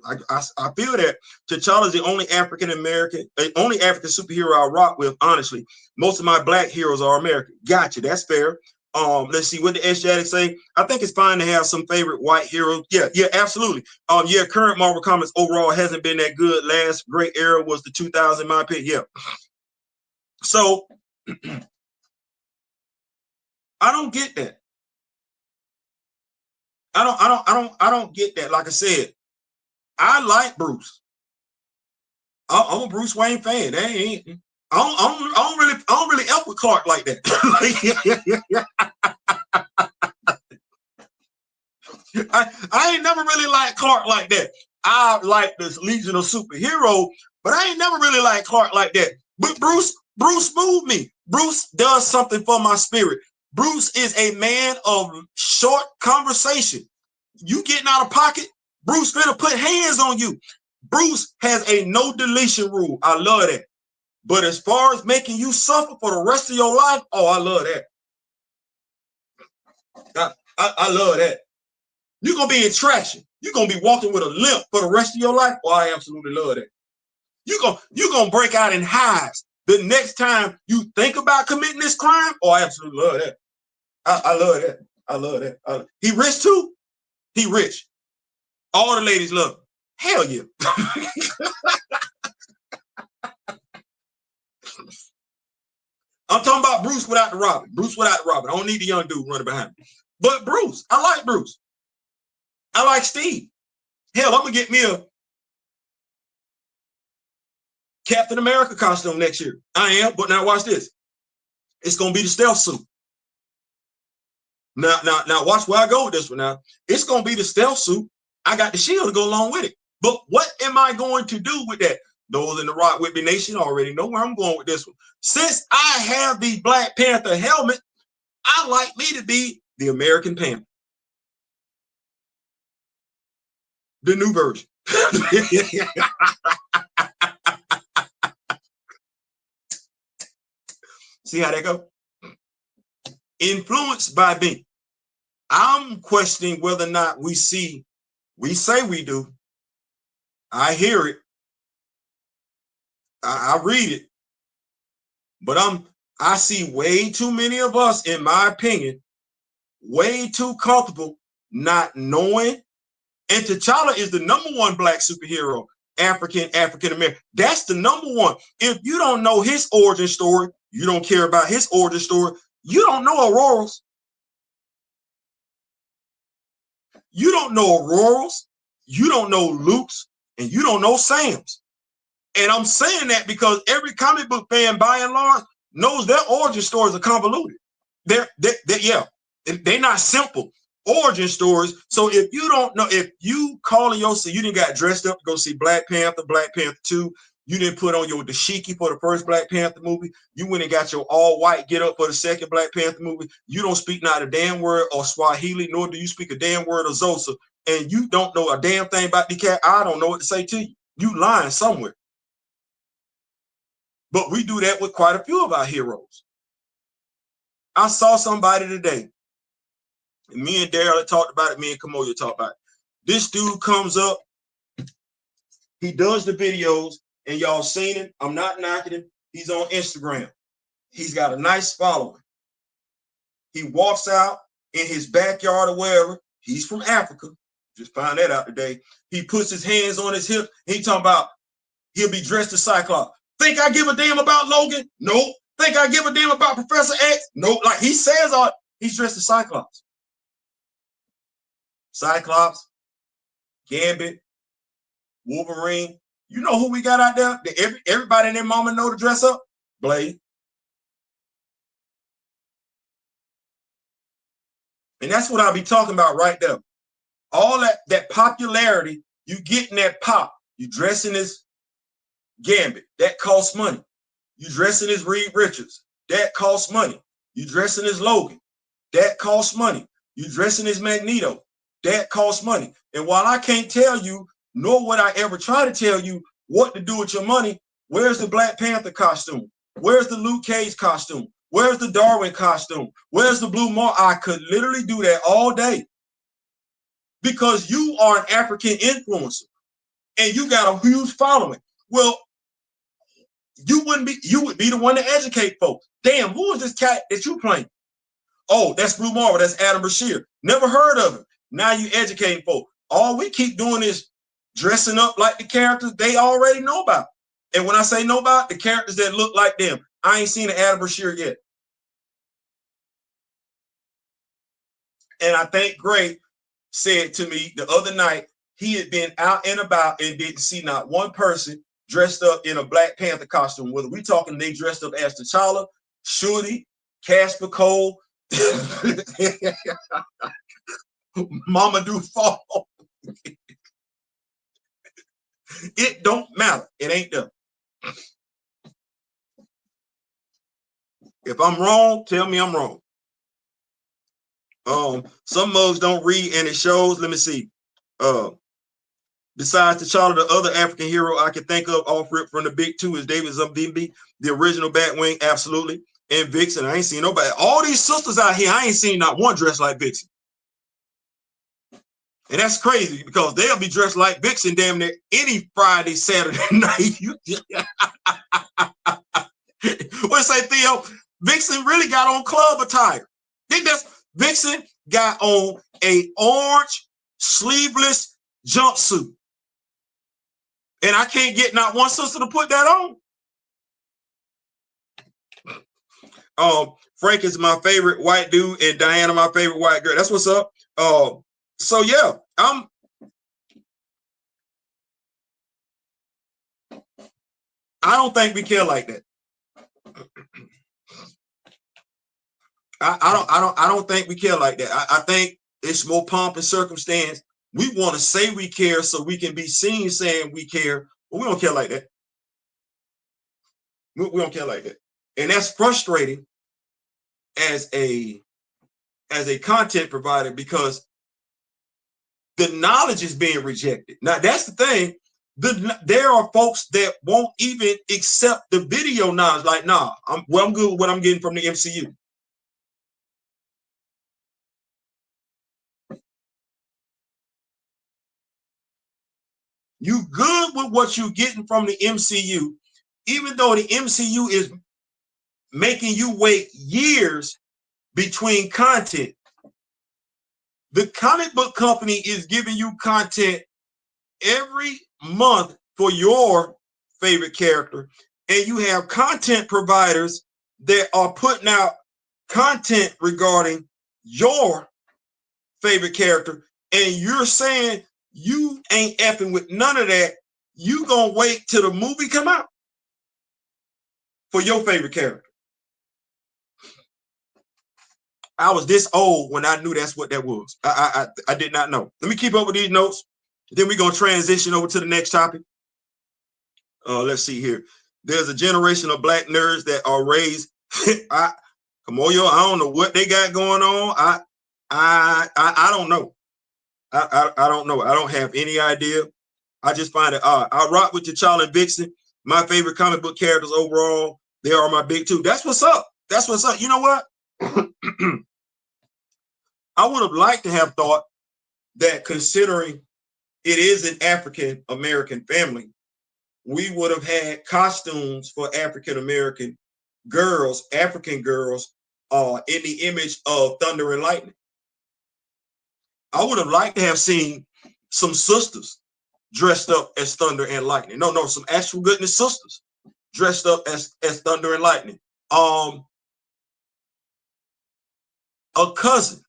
feel that T'Challa is the only African superhero I rock with. Honestly, most of my Black heroes are American. Gotcha. That's fair. Let's see what the Asiatics say. I think it's fine to have some favorite white heroes. Yeah, absolutely. Yeah, current Marvel Comics overall hasn't been that good. Last great era was the 2000, in my opinion. Yeah. So I don't get that. I don't get that. Like I said, I like Bruce. I'm a Bruce Wayne fan. I don't really F with Clark like that. I ain't never really liked Clark like that. I like this Legion of Superhero, but I ain't never really liked Clark like that. But Bruce moved me. Bruce does something for my spirit. Bruce is a man of short conversation. You getting out of pocket, Bruce finna put hands on you. Bruce has a no deletion rule. I love that. But as far as making you suffer for the rest of your life, oh, I love that. I love that. You're going to be in traction. You're going to be walking with a limp for the rest of your life. Oh, I absolutely love that. You're going to break out in hives the next time you think about committing this crime. Oh, I absolutely love that. I love that. I love that. He rich too? He rich. All the ladies love him. Hell yeah. I'm talking about Bruce without the Robin. Bruce without the Robin. I don't need the young dude running behind me. But Bruce, I like Bruce. I like Steve. Hell, I'm going to get me a Captain America costume next year. I am, but now watch this. It's going to be the stealth suit. Now, watch where I go with this one now. It's going to be the stealth suit. I got the shield to go along with it. But what am I going to do with that? Those in the Rock With Me Nation already know where I'm going with this one. Since I have the Black Panther helmet, I like me to be the American Panther. The new version. See how that go? Influenced by me. I'm questioning whether or not we say we do. I hear it. I read it. But I see way too many of us, in my opinion, way too comfortable not knowing. And T'Challa is the #1 Black superhero, African American. That's the #1. If you don't know his origin story, you don't care about his origin story, you don't know Aurora's. You don't know Aurora's, you don't know Luke's, and you don't know Sam's. And I'm saying that because every comic book fan, by and large, knows their origin stories are convoluted. They're not simple origin stories. So if you don't know, if you calling yourself, you didn't got dressed up to go see Black Panther 2, you didn't put on your dashiki for the first Black Panther movie, you went and got your all-white get up for the second Black Panther movie, you don't speak not a damn word of Swahili, nor do you speak a damn word of Xhosa, and you don't know a damn thing about the cat, I don't know what to say to you. You lying somewhere. But we do that with quite a few of our heroes. I saw somebody today, and me and Daryl talked about it, me and Kamoya talked about it. This dude comes up, he does the videos, and y'all seen him. I'm not knocking him. He's on Instagram. He's got a nice following. He walks out in his backyard or wherever. He's from Africa. Just found that out today. He puts his hands on his hip. He talking about he'll be dressed as Cyclops. Think I give a damn about Logan? Nope. Think I give a damn about Professor X? Nope. Like he says, he's dressed as Cyclops. Cyclops, Gambit, Wolverine. You know who we got out there? Everybody and their mama know to dress up? Blade. And that's what I'll be talking about right there. All that popularity, you getting that pop. You dressing as Gambit. That costs money. You dressing as Reed Richards. That costs money. You dressing as Logan. That costs money. You dressing as Magneto. That costs money. And while I can't tell you, nor would I ever try to tell you what to do with your money, where's the Black Panther costume? Where's the Luke Cage costume? Where's the Darwin costume? Where's the Blue Mark? I could literally do that all day because you are an African influencer and you got a huge following. Well, you would be the one to educate folks. Damn, who is this cat that you playing? Oh, that's Blue Marvel. That's Adam Bashir. Never heard of him. Now you educating folks. All we keep doing is dressing up like the characters they already know about. And when I say know about, the characters that look like them. I ain't seen an Adam Bashir yet. And I think Gray said to me the other night, he had been out and about and didn't see not one person dressed up in a Black Panther costume. Whether we talking they dressed up as T'Challa, Shuri, Casper Cole, Mama Do Fall. It don't matter. It ain't them. If I'm wrong, tell me I'm wrong. Some mugs don't read and it shows. Let me see. Besides T'Challa, the other African hero I can think of off rip from the big two is David Zumbimbi, the original Batwing, absolutely. And Vixen. I ain't seen nobody. All these sisters out here, I ain't seen not one dressed like Vixen. And that's crazy because they'll be dressed like Vixen damn near any Friday, Saturday night. What say, Theo? Vixen really got on club attire. Vixen got on a orange sleeveless jumpsuit. And I can't get not one sister to put that on. Frank is my favorite white dude and Diana my favorite white girl. That's what's up. So yeah, I don't think we care like that. I don't think we care like that. I think it's more pomp and circumstance. We want to say we care so we can be seen saying we care, but we don't care like that. We don't care like that. And that's frustrating as a content provider because the knowledge is being rejected. Now, that's the thing. There are folks that won't even accept the video knowledge. Like, nah, I'm good with what I'm getting from the MCU. You good with what you're getting from the MCU, even though the MCU is making you wait years between content. The comic book company is giving you content every month for your favorite character, and you have content providers that are putting out content regarding your favorite character, and you're saying you ain't effing with none of that. You gonna wait till the movie come out for your favorite character. I was this old when I knew that's what that was. I did not know. Let me keep up with these notes. Then we're going to transition over to the next topic. Let's see here. There's a generation of Black nerds that are raised. Come on, yo, I don't know what they got going on. I don't know. I don't know. I don't have any idea. I just find it odd. I rock with T'Challa and Vixen. My favorite comic book characters overall. They are my big two. That's what's up. That's what's up. You know what? I would have liked to have thought that considering it is an African American family, we would have had costumes for African American girls, African girls, in the image of thunder and lightning. I would have liked to have seen some sisters dressed up as thunder and lightning. No, some actual goodness sisters dressed up as thunder and lightning. A cousin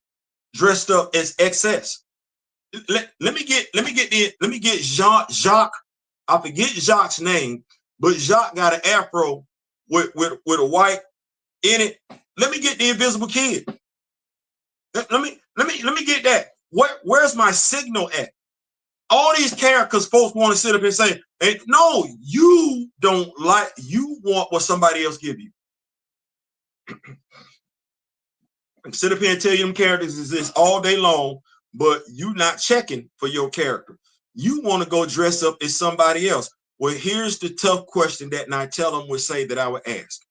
dressed up as XS. Let me get Jacques. I forget Jacques' name, but Jacques got an afro with a white in it. Let me get the Invisible Kid. Let me get that. Where's my signal at? All these characters folks want to sit up and say, hey, no, you don't like, you want what somebody else give you. Sit up here and tell you them characters exist all day long, but you not checking for your character. You want to go dress up as somebody else. Well, here's the tough question that Nitelum would say that I would ask.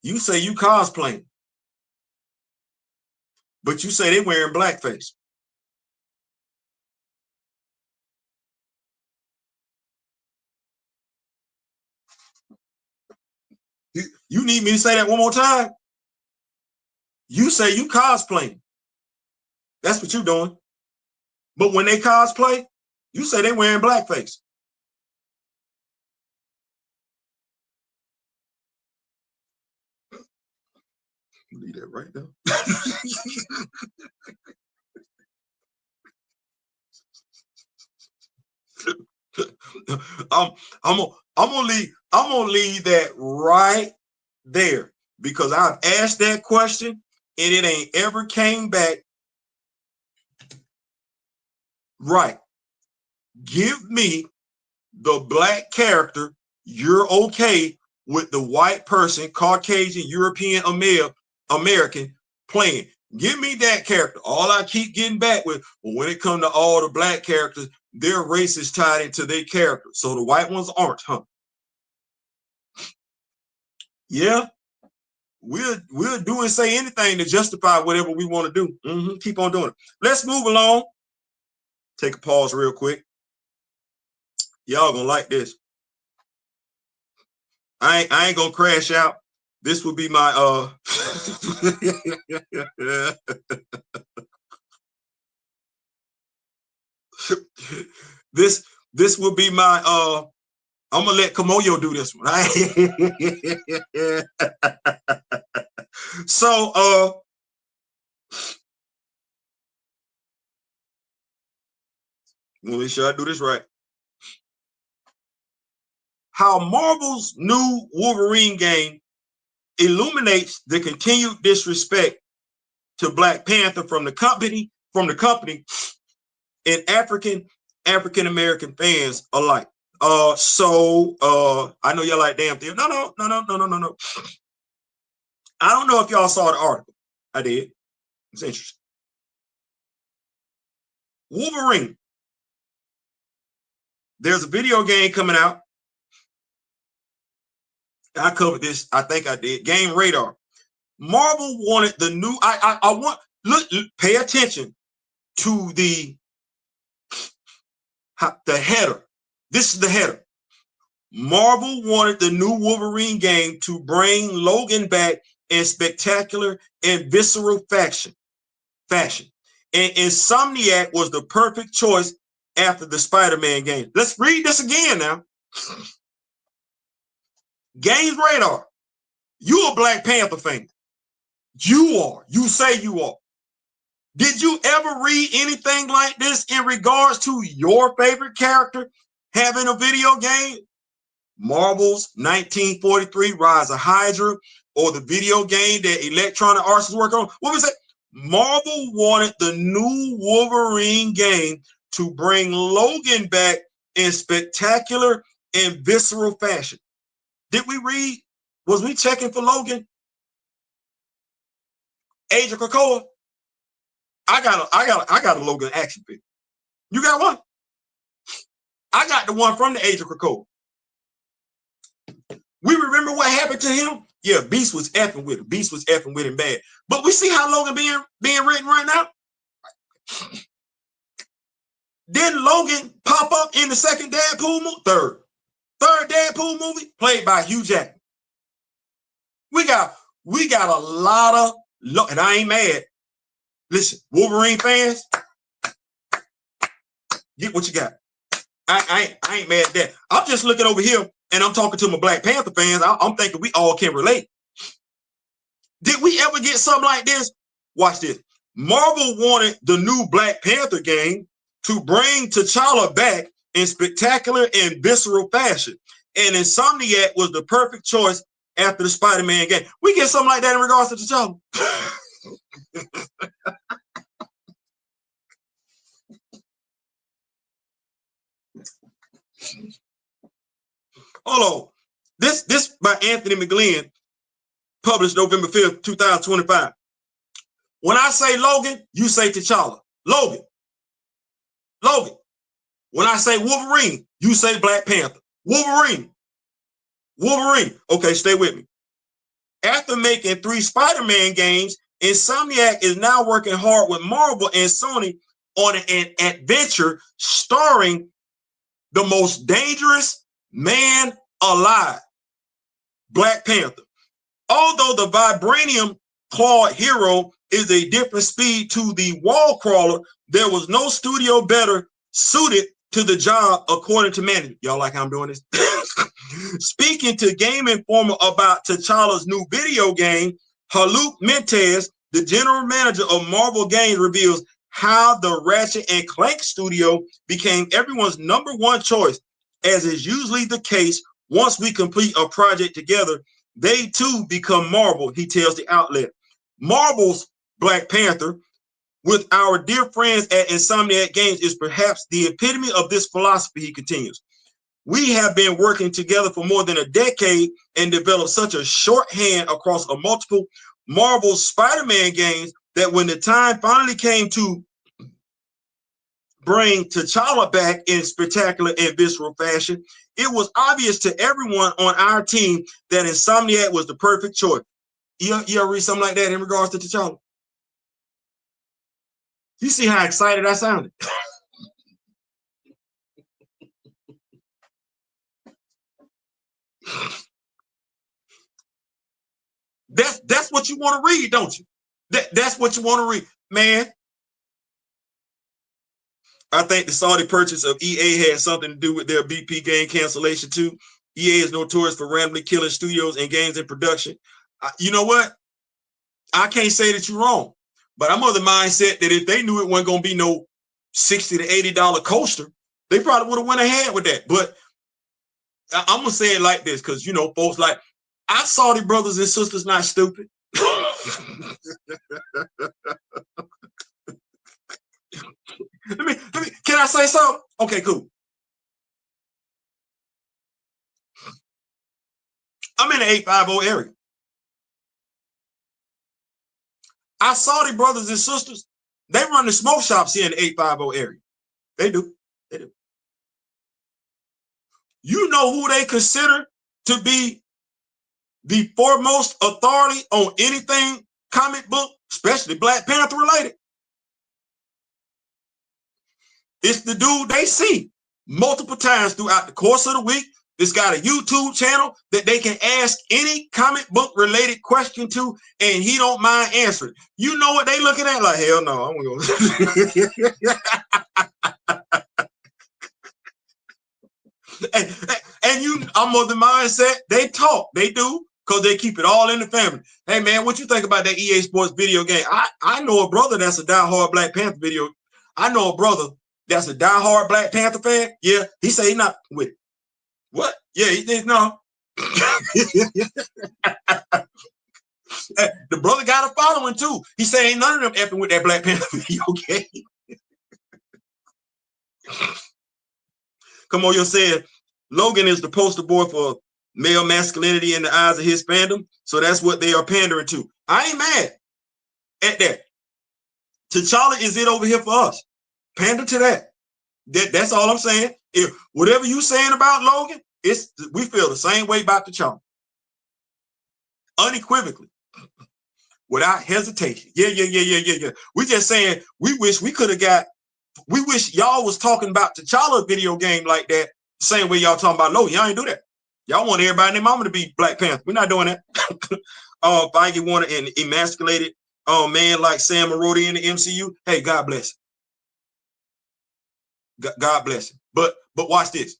You say you cosplaying, but you say they wearing blackface. You need me to say that one more time? You say you cosplaying. That's what you're doing. But when they cosplay, you say they wearing blackface. Leave that right now. I'm gonna leave that right there, because I've asked that question and it ain't ever came back right. Give me the black character. You're okay with the white person, Caucasian, European, American playing. Give me that character. All I keep getting back with, well, when it comes to all the black characters, their race is tied into their character. So the white ones aren't, huh? Yeah. We'll do and say anything to justify whatever we want to do. Keep on doing it. Let's move along. Take a pause real quick. Y'all gonna like this. I ain't gonna crash out. This will be my this will be my I'm gonna let Kamoyo do this one. So let me make sure I do this right. How Marvel's new Wolverine game illuminates the continued disrespect to Black Panther from the company and African American fans alike. So I know y'all like damn Theo. No. I don't know if y'all saw the article. I did. It's interesting. Wolverine. There's a video game coming out. I covered this. I think I did. Game Radar. Marvel wanted the new. I want look. Pay attention to the header. This is the header. Marvel wanted the new Wolverine game to bring Logan back in spectacular and visceral fashion. And Insomniac was the perfect choice after the Spider-Man game. Let's read this again now. Games Radar. You a Black Panther fan. You are. You say you are. Did you ever read anything like this in regards to your favorite character having a video game? Marvel's 1943 Rise of Hydra, or the video game that Electronic Arts is working on. What was it? Marvel wanted the new Wolverine game to bring Logan back in spectacular and visceral fashion. Did we read? Was we checking for Logan? Age of Krakoa? I got a Logan action figure. You got one? I got the one from the Age of Krakoa. We remember what happened to him. Yeah, Beast was effing with him. Beast was effing with him bad. But we see how Logan being written right now. Didn't Logan pop up in the second Deadpool movie? Third Deadpool movie played by Hugh Jackman. We got a lot of, and I ain't mad. Listen, Wolverine fans, get what you got. I ain't mad at that. I'm just looking over here and I'm talking to my Black Panther fans. I'm thinking we all can relate. Did we ever get something like this? Watch this. Marvel wanted the new Black Panther game to bring T'Challa back in spectacular and visceral fashion. And Insomniac was the perfect choice after the Spider-Man game. We get something like that in regards to T'Challa. Hold on. This by Anthony McGlynn, published November 5th, 2025. When I say Logan, you say T'Challa. Logan. When I say Wolverine, you say Black Panther. Wolverine. Okay, stay with me. After making 3 Spider-Man games, Insomniac is now working hard with Marvel and Sony on an adventure starring the most dangerous man alive, Black Panther. Although the vibranium clawed hero is a different speed to the wall crawler, there was no studio better suited to the job, according to management. Y'all like how I'm doing this? Speaking to Game Informer about T'Challa's new video game, Haluk Mentes, the general manager of Marvel Games, reveals how the Ratchet and Clank studio became everyone's #1 choice. As is usually the case, once we complete a project together, they too become Marvel, he tells the outlet. Marvel's Black Panther, with our dear friends at Insomniac Games, is perhaps the epitome of this philosophy, he continues. We have been working together for more than a decade and developed such a shorthand across a multiple Marvel Spider-Man games that when the time finally came to bring T'Challa back in spectacular and visceral fashion, it was obvious to everyone on our team that Insomniac was the perfect choice. You ever read something like that in regards to T'Challa? You see how excited I sounded? That's what you want to read, don't you? That's what you want to read, man. I think the Saudi purchase of EA had something to do with their BP game cancellation too. EA is notorious for randomly killing studios and games in production. You know what? I can't say that you're wrong, but I'm of the mindset that if they knew it wasn't going to be no $60 to $80 coaster, they probably would have went ahead with that. But I'm gonna say it like this, because you know, folks like our Saudi brothers and sisters not stupid. Let me, can I say something? Okay, cool. I'm in the 850 area. Our Saudi brothers and sisters, they run the smoke shops here in the 850 area. They do. You know who they consider to be the foremost authority on anything comic book, especially Black Panther related? It's the dude they see multiple times throughout the course of the week. It's got a YouTube channel that they can ask any comic book related question to, and he don't mind answering. You know what they looking at? Like, hell no, I'm gonna and you, I'm of the mindset they talk, they do, because they keep it all in the family. Hey man, what you think about that EA Sports video game? I know a brother that's a diehard Black Panther video. I know a brother that's a diehard Black Panther fan. Yeah, he say he not with it. What? Yeah, he thinks no. The brother got a following too. He say ain't none of them effing with that Black Panther video game. Come on, you said Logan is the poster boy for male masculinity in the eyes of his fandom, so that's what they are pandering to. I ain't mad at that. T'Challa is it over here for us. Pander to that. That's all I'm saying. If whatever you saying about Logan, we feel the same way about T'Challa. Unequivocally. without hesitation. Yeah. We just saying we wish we could have got. We wish y'all was talking about T'Challa video game like that, same way y'all talking about Loki. Y'all ain't do that. Y'all want everybody and their mama to be Black Panther. We're not doing that. Feige wanted an emasculated man like Sam Marodi in the MCU. Hey, God bless him. God bless him. But watch this.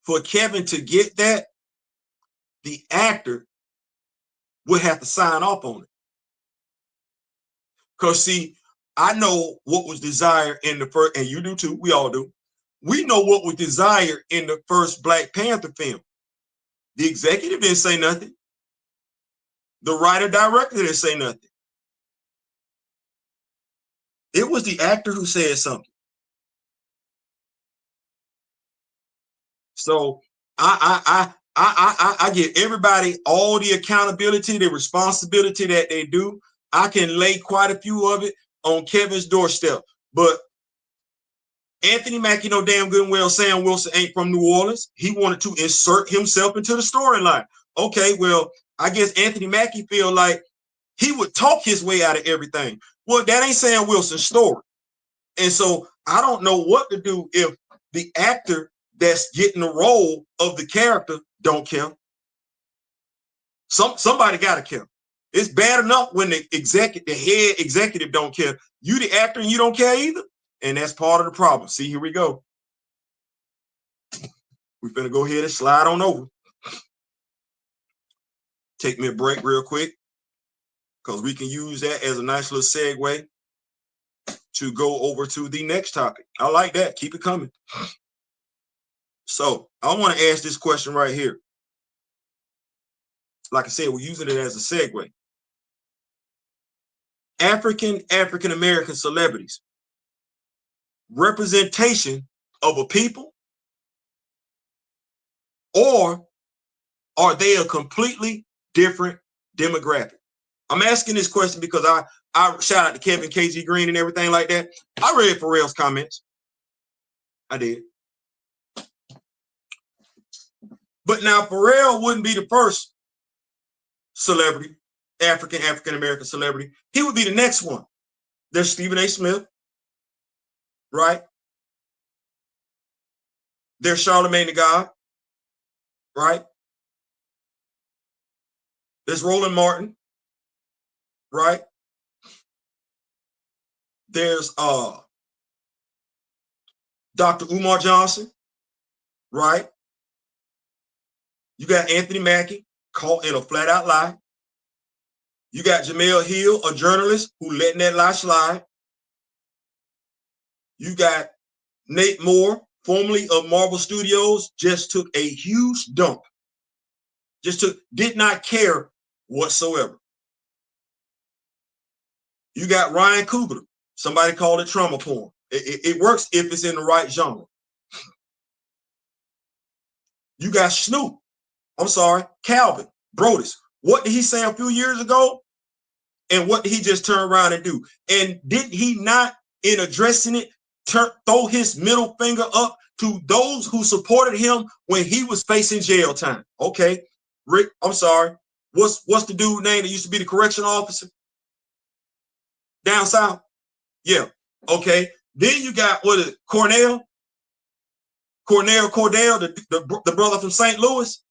For Kevin to get that, the actor would have to sign off on it. Because see, I know what was desired in the first, and you do too, we all do. We know what was desired in the first Black Panther film. The executive didn't say nothing. The writer-director didn't say nothing. It was the actor who said something. So I give everybody all the accountability, the responsibility that they do. I can lay quite a few of it on Kevin's doorstep. But Anthony Mackie know damn good and well Sam Wilson ain't from New Orleans. He wanted to insert himself into the storyline. Okay, well, I guess Anthony Mackie feel like he would talk his way out of everything. Well, that ain't Sam Wilson's story. And so I don't know what to do if the actor that's getting the role of the character don't care. Somebody gotta care. It's bad enough when the head executive don't care. You the actor and you don't care either. And that's part of the problem. See, here we go. We're gonna go ahead and slide on over. Take me a break real quick, because we can use that as a nice little segue to go over to the next topic. I like that. Keep it coming. So I want to ask this question right here. Like I said, we're using it as a segue. African-American celebrities, representation of a people, or are they a completely different demographic? I'm asking this question because I shout out to Kevin KG Green and everything like that. I read Pharrell's comments. I did. But now Pharrell wouldn't be the first celebrity, African-American celebrity. He would be the next one. There's Stephen A. Smith, right? There's Charlamagne the God, right? There's Roland Martin, right? There's Dr. Umar Johnson, right? You got Anthony Mackie, caught in a flat out lie. You got Jamel Hill, a journalist who letting that lie slide. You got Nate Moore, formerly of Marvel Studios, just took a huge dump. Did not care whatsoever. You got Ryan Coogler. Somebody called it trauma porn. It works if it's in the right genre. You got Snoop. I'm sorry, Calvin Brodus. What did he say a few years ago? And what did he just turn around and do? And did he not, in addressing it, throw his middle finger up to those who supported him when he was facing jail time? Okay, Rick, I'm sorry. What's the dude name that used to be the correctional officer down south? Yeah. Okay. Then you got Cordell, the brother from St. Louis.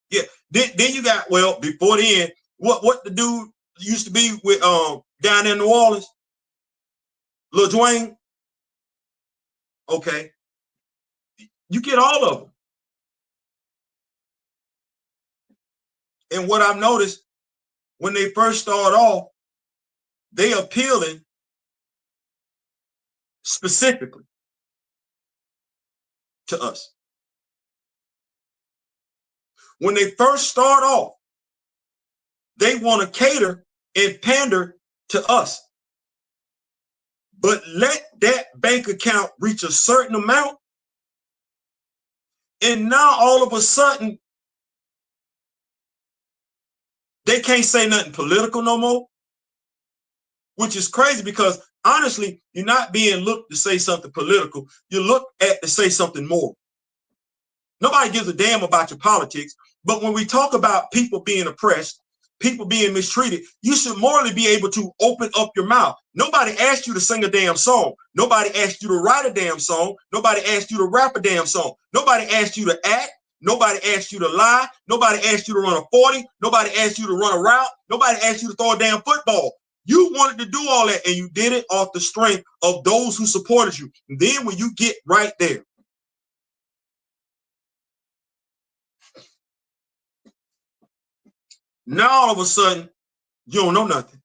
Yeah. Then you got, well, before then, what the dude used to be with down in New Orleans, Lil Dwayne. Okay. You get all of them. And what I've noticed, when they first start off, they appealing specifically to us. When they first start off, they want to cater and pander to us. But let that bank account reach a certain amount, and now all of a sudden, they can't say nothing political no more, which is crazy because honestly, you're not being looked to say something political. You look at to say something more. Nobody gives a damn about your politics. But when we talk about people being oppressed, people being mistreated, you should morally be able to open up your mouth. Nobody asked you to sing a damn song. Nobody asked you to write a damn song. Nobody asked you to rap a damn song. Nobody asked you to act. Nobody asked you to lie. Nobody asked you to run a 40. Nobody asked you to run a route. Nobody asked you to throw a damn football. You wanted to do all that, and you did it off the strength of those who supported you. And then when you get right there, now all of a sudden, you don't know nothing.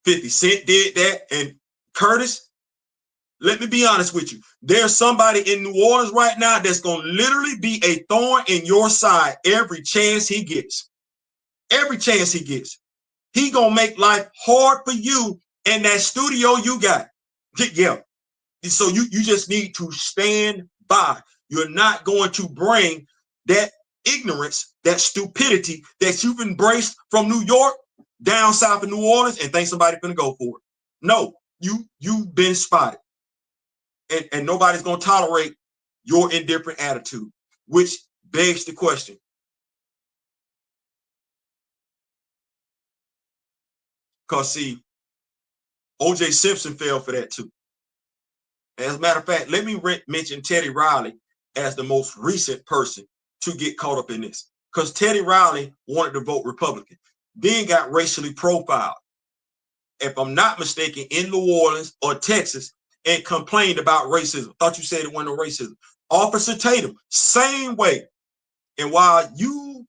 50 Cent did that, and Curtis, let me be honest with you. There's somebody in New Orleans right now that's going to literally be a thorn in your side every chance he gets. Every chance he gets. He going to make life hard for you in that studio you got. Yeah. So you just need to stand by. You're not going to bring that ignorance, that stupidity that you've embraced from New York down south of New Orleans and think somebody's going to go for it. No, you've been spotted. And nobody's going to tolerate your indifferent attitude, which begs the question. Because, see, O.J. Simpson fell for that too. As a matter of fact, let me mention Teddy Riley as the most recent person to get caught up in this. Because Teddy Riley wanted to vote Republican, then got racially profiled, if I'm not mistaken, in New Orleans or Texas, and complained about racism. Thought you said it wasn't no racism. Officer Tatum, same way. And while you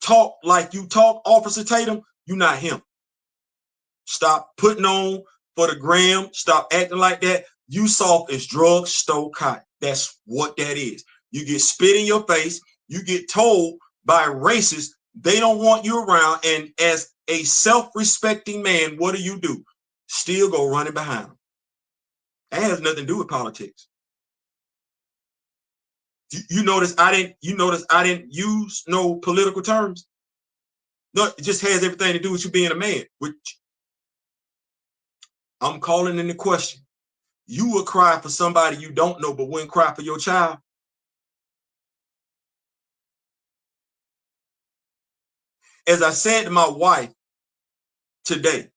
talk like you talk, Officer Tatum, you're not him. Stop putting on for the gram. Stop acting like that. You soft as drugstore cotton. That's what that is. You get spit in your face. You get told by racists they don't want you around. And as a self-respecting man, what do? Still go running behind them. That has nothing to do with politics. You notice I didn't use no political terms. No, it just has everything to do with you being a man. Which I'm calling into question. You will cry for somebody you don't know, but wouldn't cry for your child. As I said to my wife today,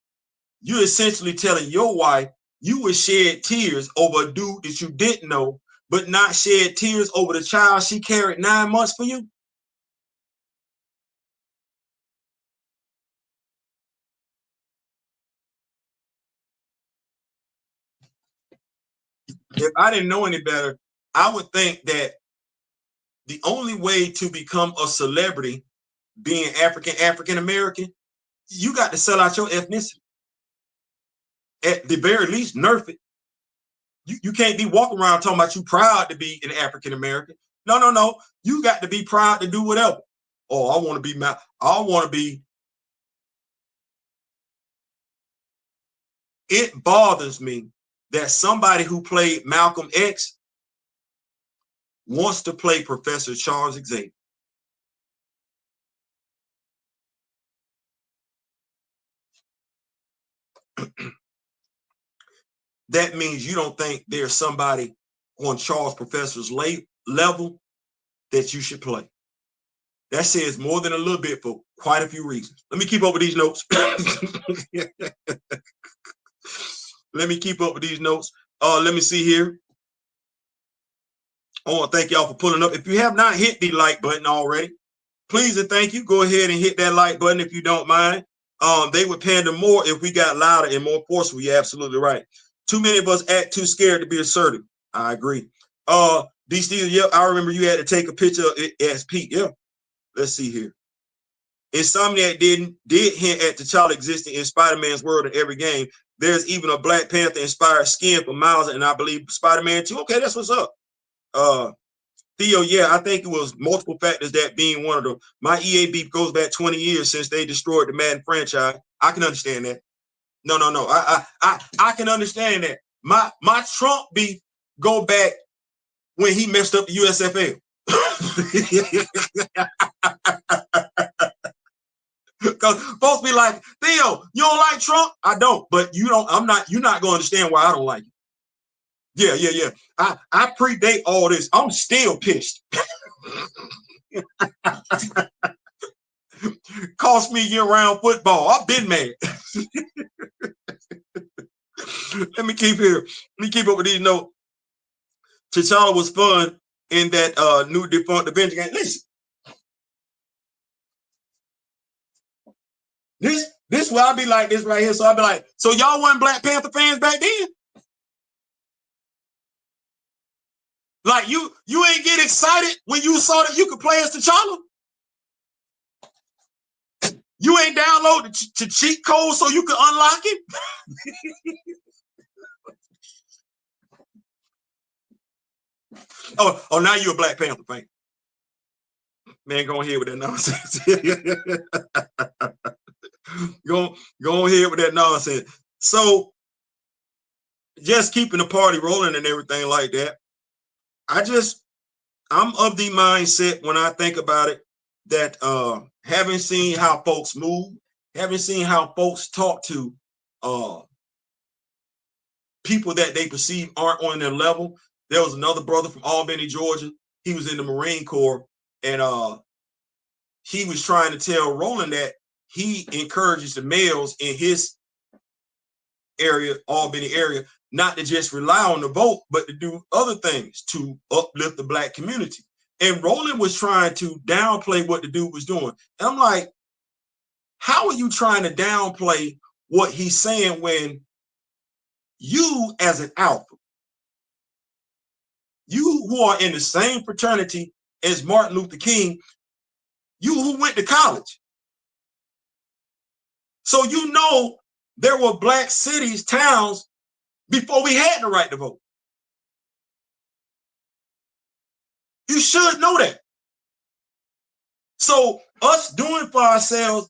you're essentially telling your wife you would shed tears over a dude that you didn't know, but not shed tears over the child she carried 9 months for you. If I didn't know any better, I would think that the only way to become a celebrity, being African American, you got to sell out your ethnicity. At the very least, nerf it. You can't be walking around talking about you proud to be an African American. No. You got to be proud to do whatever. Oh, I want to be. It bothers me that somebody who played Malcolm X wants to play Professor Charles Xavier. That means you don't think there's somebody on Charles Professor's level that you should play. That says more than a little bit for quite a few reasons. Let me keep up with these notes. Let me keep up with these notes. Let me see here. I want to thank y'all for pulling up. If you have not hit the like button already, please and thank you. Go ahead and hit that like button if you don't mind. They would pander more if we got louder and more forceful. You're absolutely right. Too many of us act too scared to be assertive. I agree. DC, yeah, I remember you had to take a picture of it as Pete. Yeah. Let's see here. Insomniac did hint at T'Challa existing in Spider-Man's world in every game. There's even a Black Panther inspired skin for Miles, and I believe Spider-Man too. Okay, that's what's up. Theo, yeah, I think it was multiple factors, that being one of them. My EA beef goes back 20 years since they destroyed the Madden franchise. I can understand that. No. I can understand that. My Trump beef go back when he messed up the USFL. Because folks be like, Theo, you don't like Trump? I don't, but you're not going to understand why I don't like it. Yeah. I predate all this. I'm still pissed. Cost me year-round football. I've been mad. Let me keep here. Let me keep up with these notes. T'Challa was fun in that new defunct Avenger game. Listen, this where I be like this right here. So I be like, so y'all weren't Black Panther fans back then? Like you ain't get excited when you saw that you could play as T'Challa? You ain't download the cheat code so you could unlock it? Oh, now you're a Black Panther fan. Man, go ahead with that nonsense. go ahead with that nonsense. So just keeping the party rolling and everything like that. I'm of the mindset when I think about it that having seen how folks move, having seen how folks talk to people that they perceive aren't on their level. There was another brother from Albany, Georgia. He was in the Marine Corps, and he was trying to tell Roland that he encourages the males in his area, Albany area, not to just rely on the vote, but to do other things to uplift the Black community. And Roland was trying to downplay what the dude was doing. And I'm like, how are you trying to downplay what he's saying when you as an alpha, you who are in the same fraternity as Martin Luther King, you who went to college. So you know there were Black cities, towns before we had the right to vote. You should know that. So us doing for ourselves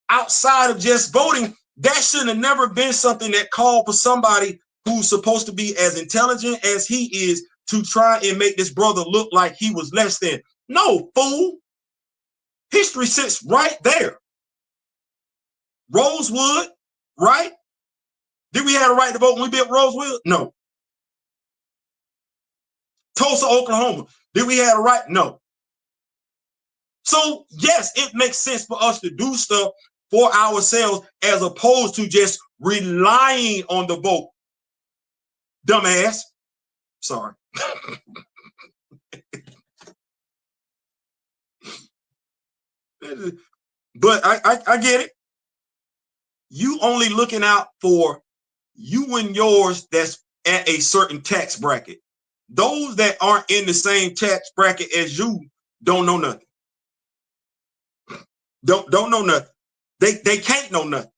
outside of just voting, that should have never been something that called for somebody who's supposed to be as intelligent as he is to try and make this brother look like he was less than. No, fool. History sits right there. Rosewood, right? Did we have a right to vote when we built Rosewood? No. Tulsa, Oklahoma. Did we have a right? No. So yes, it makes sense for us to do stuff for ourselves as opposed to just relying on the vote. Dumbass. Sorry. But I get it. You only looking out for you and yours that's at a certain tax bracket. Those that aren't in the same tax bracket as you don't know nothing. Don't know nothing. They can't know nothing.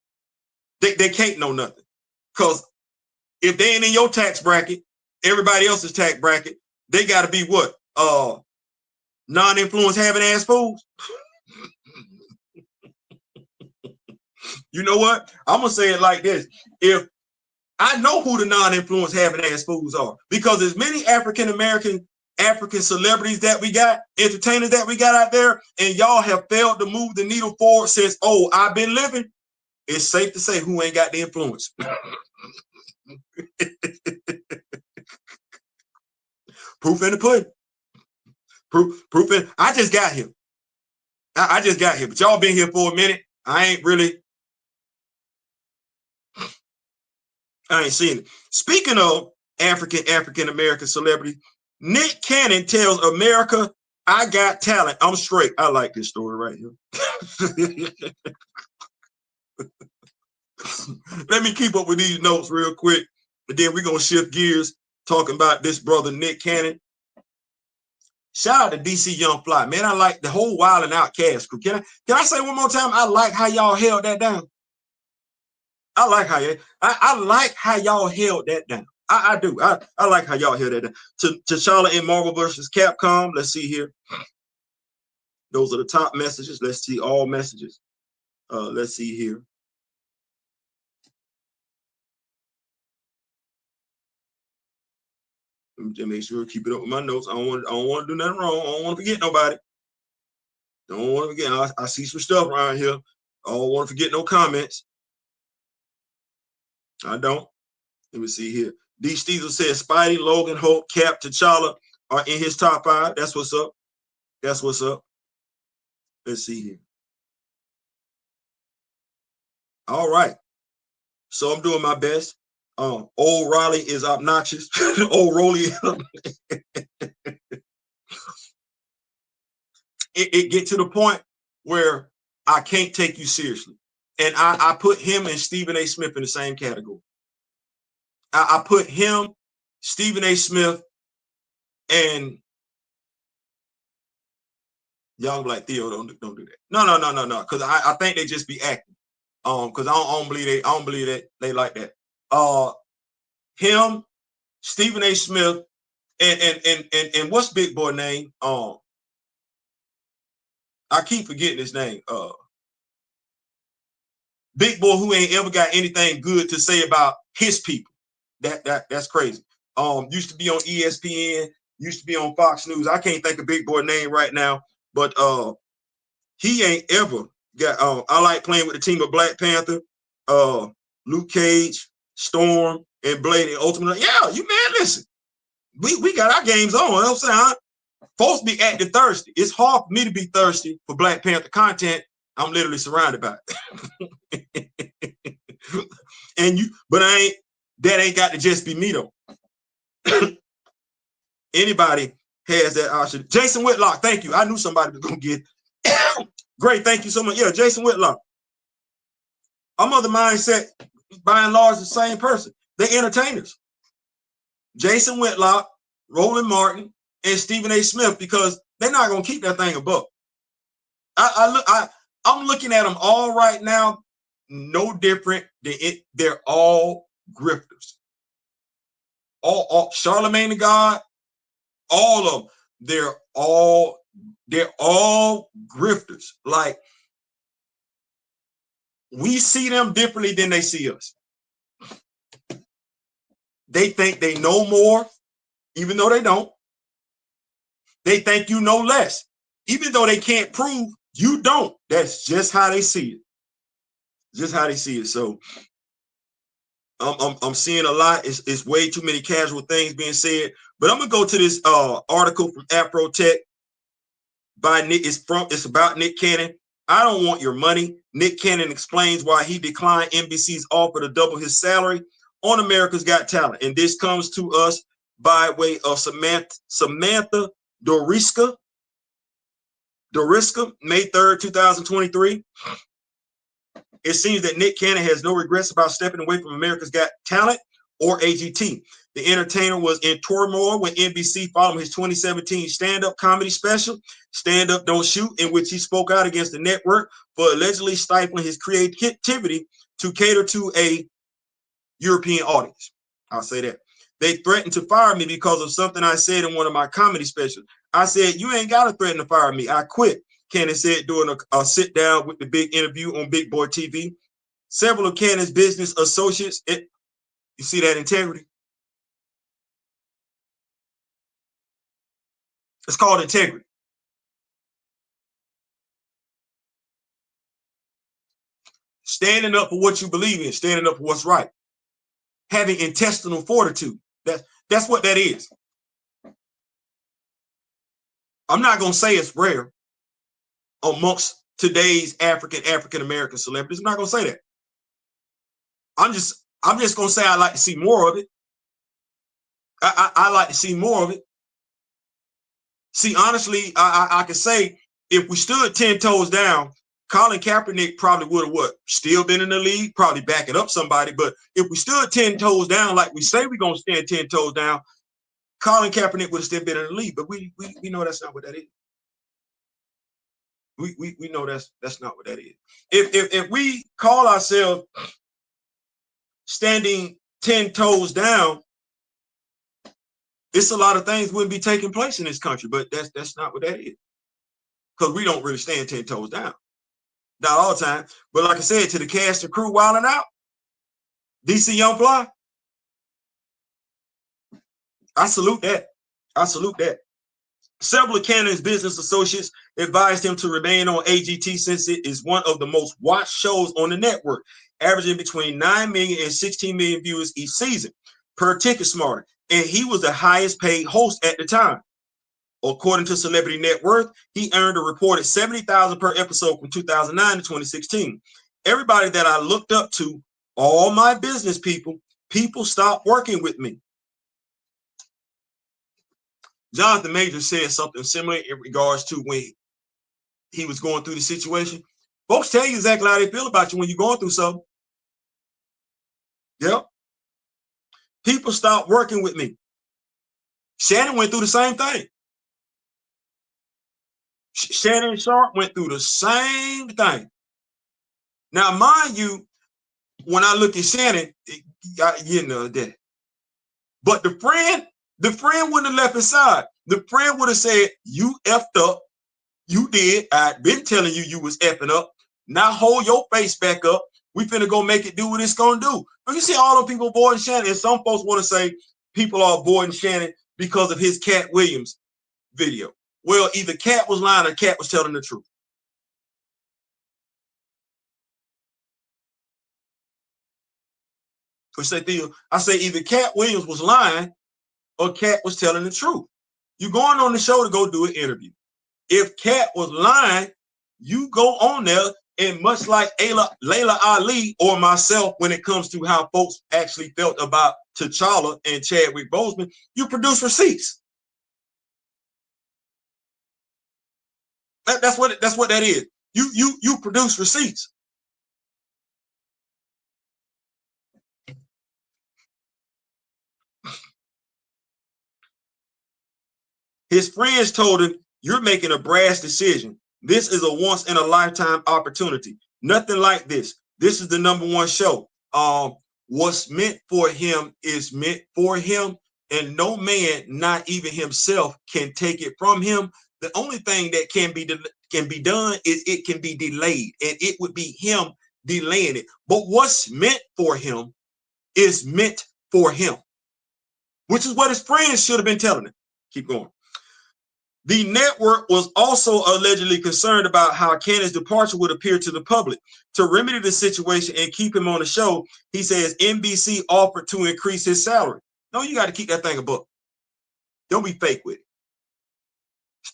They can't know nothing. Because if they ain't in your tax bracket, everybody else's tax bracket, they gotta be what? Non-influence having ass fools. You know what? I'm gonna say it like this. If I know who the non-influence having ass fools are, because as many African celebrities that we got, entertainers that we got out there, and y'all have failed to move the needle forward since, oh, I've been living, it's safe to say who ain't got the influence. Proof in the pudding. Proof in. I just got here. I just got here, but y'all been here for a minute. I ain't seen it. Speaking of African American celebrity, Nick Cannon tells America, I got talent. I'm straight. I like this story right here. Let me keep up with these notes real quick, and then we're gonna shift gears talking about this brother Nick Cannon. Shout out to DC Young Fly, man. I like the whole Wild and Outcast crew. Can I say one more time? I like how y'all held that down. I like how y'all held that down. I do. I like how y'all held that down. T'Challa in Marvel versus Capcom. Let's see here. Those are the top messages. Let's see all messages. Let's see here. Just make sure keep it up with my notes. I don't want to do nothing wrong. I don't want to forget nobody. Don't want to forget. I see some stuff around here. I don't want to forget no comments. I don't. Let me see here. D. Steezel says Spidey, Logan, Hulk, Cap, T'Challa are in his top 5. That's what's up. That's what's up. Let's see here. All right. So I'm doing my best. Old Raleigh is obnoxious. Old Rolly. It get to the point where I can't take you seriously. And I put him and Stephen A. Smith in the same category. I put him, Stephen A. Smith, and young black Theo. Don't do that. No. Because I think they just be acting. Because I don't believe that they like that. Him, Stephen A. Smith, and what's Big Boy name? I keep forgetting his name. Big Boy who ain't ever got anything good to say about his people. That's crazy. Used to be on ESPN, used to be on Fox News. I can't think of Big Boy name right now, but he ain't ever got. I like playing with the team of Black Panther, Luke Cage, Storm, and Blade. And ultimately, yeah, you man, listen, we got our games on. You know what I'm saying? Folks be acting thirsty. It's hard for me to be thirsty for Black Panther content. I'm literally surrounded by it. But that ain't got to just be me though. Anybody has that option. Jason Whitlock, thank you. I knew somebody was gonna get it. Great, thank you so much. Yeah, Jason Whitlock. I'm of the mindset, by and large, the same person. They're entertainers. Jason Whitlock, Roland Martin, and Stephen A. Smith, because they're not gonna keep that thing above. I'm looking at them all right now, no different than it. They're all grifters. All Charlemagne the God, all of them. They're all grifters. Like, we see them differently than they see us. They think they know more, even though they don't. They think you know less, even though they can't prove you don't. That's just how they see it. Just how they see it. So I'm seeing a lot. It's way too many casual things being said. But I'm gonna go to this article from Afro Tech by Nick. It's about Nick Cannon. I don't want your money. Nick Cannon explains why he declined NBC's offer to double his salary on America's Got Talent. And this comes to us by way of Samantha Doriska, May 3rd, 2023. It seems that Nick Cannon has no regrets about stepping away from America's Got Talent or AGT. The entertainer was in turmoil when NBC followed his 2017 stand-up comedy special, Stand Up, Don't Shoot, in which he spoke out against the network for allegedly stifling his creativity to cater to a European audience. I'll say that. They threatened to fire me because of something I said in one of my comedy specials. I said, you ain't got to threaten to fire me. I quit, Cannon said during a sit-down with the big interview on Big Boy TV. Several of Cannon's business associates, you see that integrity? It's called integrity. Standing up for what you believe in, standing up for what's right. Having intestinal fortitude. That's what that is. I'm not going to say it's rare amongst today's African-American celebrities. I'm not going to say that. I'm just going to say I like to see more of it. I like to see more of it. See, honestly, I can say if we stood 10 toes down, Colin Kaepernick probably would have still been in the league, probably backing up somebody. But if we stood 10 toes down, like we say we're going to stand 10 toes down, Colin Kaepernick would have still been in the league. But we know that's not what that is. We know that's not what that is. If we call ourselves standing 10 toes down, it's a lot of things wouldn't be taking place in this country, but that's not what that is. Because we don't really stand 10 toes down. Not all the time. But like I said, to the cast and crew wilding out, DC Young Fly, I salute that. I salute that. Several of Cannon's business associates advised him to remain on AGT since it is one of the most watched shows on the network. averaging between 9 million and 16 million viewers each season per TicketSmarter. And he was the highest paid host at the time. According to Celebrity Net Worth, he earned a reported $70,000 per episode from 2009 to 2016. Everybody that I looked up to, all my business people stopped working with me. Jonathan Major said something similar in regards to when he was going through the situation. Folks tell you exactly how they feel about you when you're going through something. Yep. People stopped working with me. Shannon went through the same thing. Shannon Sharp went through the same thing. Now, mind you, when I look at Shannon, you know that. But the friend wouldn't have left his side. The friend would have said, "You effed up. You did. I've been telling you was effing up. Now hold your face back up. We finna go make it do what it's gonna do." But you see all the people avoiding Shannon, and some folks want to say people are avoiding Shannon because of his Cat Williams video. Well, either Cat was lying or Cat was telling the truth. I say, Theo, I say either Cat Williams was lying or Cat was telling the truth. You're going on the show to go do an interview. If Cat was lying, you go on there, and much like Layla Ali or myself, when it comes to how folks actually felt about T'Challa and Chadwick Boseman, you produce receipts. That's what that is. You produce receipts. His friends told him, "You're making a brash decision. This is a once in a lifetime opportunity. Nothing like this. This is the #1 show. What's meant for him is meant for him, and no man, not even himself, can take it from him. The only thing that can be done is it can be delayed, and it would be him delaying it. But what's meant for him is meant for him," which is what his friends should have been telling him. Keep going. The network was also allegedly concerned about how Cannon's departure would appear to the public. To remedy the situation and keep him on the show, he says NBC offered to increase his salary. No, you got to keep that thing above. Don't be fake with it.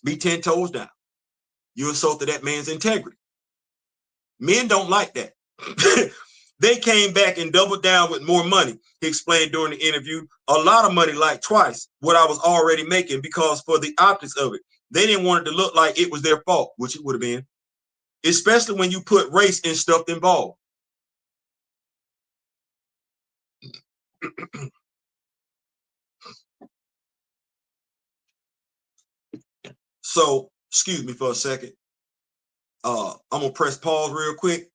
Be 10 toes down. You insulted that man's integrity. Men don't like that. They came back and doubled down with more money, he explained during the interview. A lot of money, like twice what I was already making, because for the optics of it, they didn't want it to look like it was their fault, which it would have been, especially when you put race and stuff involved. So, excuse me for a second. I'm gonna press pause real quick.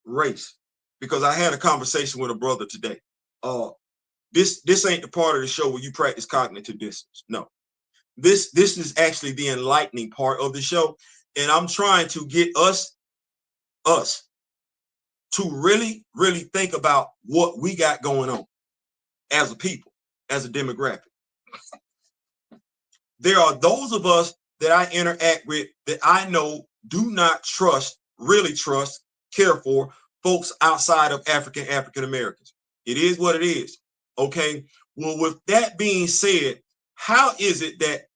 Race, because I had a conversation with a brother today. This ain't the part of the show where you practice cognitive dissonance. No, this is actually the enlightening part of the show, and I'm trying to get us to really think about what we got going on as a people, as a demographic. There are those of us that I interact with that I know do not really trust, care for folks outside of African Americans. It is what it is. Okay. Well, with that being said, how is it that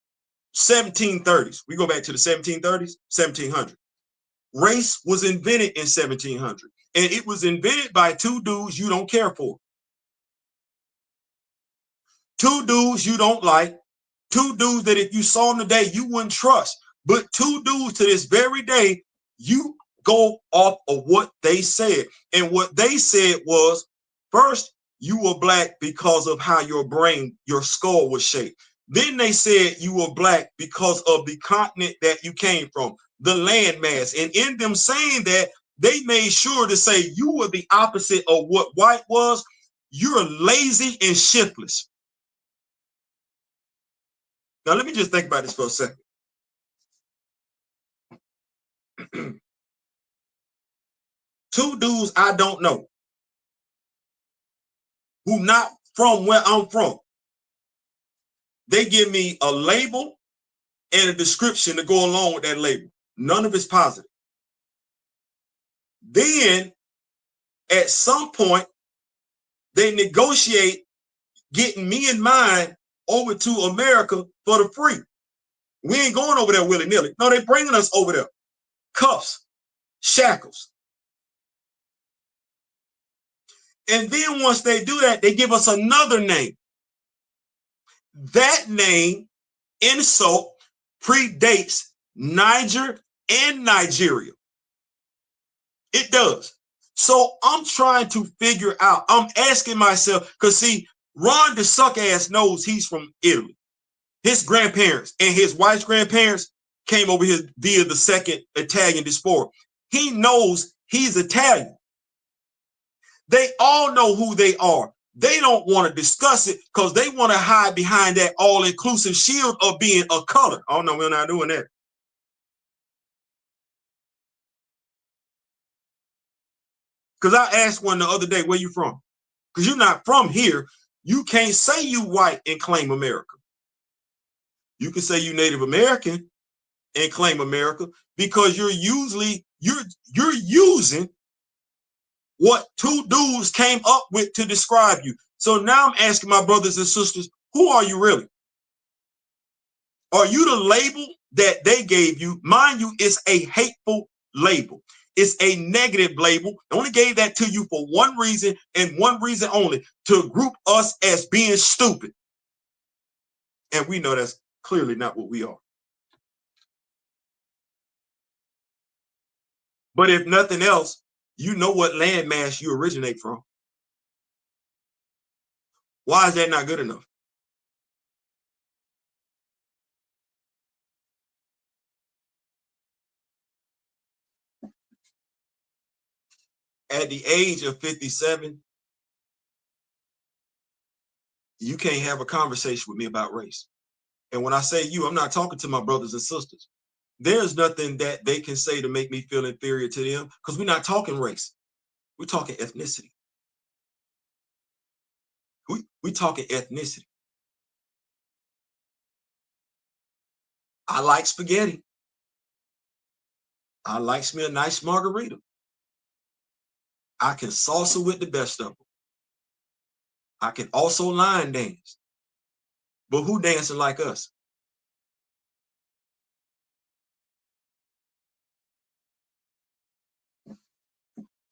1730s, we go back to the 1730s, 1700, race was invented in 1700, and it was invented by two dudes you don't care for, two dudes you don't like, two dudes that if you saw them today you wouldn't trust, but two dudes to this very day you go off of what they said. And what they said was, first, you were black because of how your brain, your skull was shaped. Then they said you were black because of the continent that you came from, the landmass. And in them saying that, they made sure to say you were the opposite of what white was. You're lazy and shiftless. Now, let me just think about this for a second. Two dudes I don't know, who not from where I'm from, they give me a label and a description to go along with that label. None of it's positive. Then At some point, they negotiate getting me and mine over to America for the free. We ain't going over there willy-nilly. No, they're bringing us over there. Cuffs, shackles. And then once they do that, they give us another name. That name, insult, predates Niger and Nigeria. It does. So I'm trying to figure out, I'm asking myself, because see, Ron the suck ass knows he's from Italy. His grandparents and his wife's grandparents came over here via the second Italian diaspora. He knows he's Italian. They all know who they are. They don't want to discuss it because they want to hide behind that all-inclusive shield of being a color. Oh no, we're not doing that. Because I asked one the other day, where you from? Because you're not from here. You can't say you white and claim America. You can say you Native American and claim America because you're using what two dudes came up with to describe you. So now I'm asking my brothers and sisters, who are you really? Are you the label that they gave you? Mind you, it's a hateful label. It's a negative label. They only gave that to you for one reason and one reason only, to group us as being stupid. And we know that's clearly not what we are. But if nothing else, you know what landmass you originate from. Why is that not good enough? At the age of 57, you can't have a conversation with me about race. And when I say you, I'm not talking to my brothers and sisters. There's nothing that they can say to make me feel inferior to them, because we're not talking race. We're talking ethnicity. We're talking ethnicity. I like spaghetti. I like me a nice margarita. I can salsa with the best of them. I can also line dance. But who dancing like us?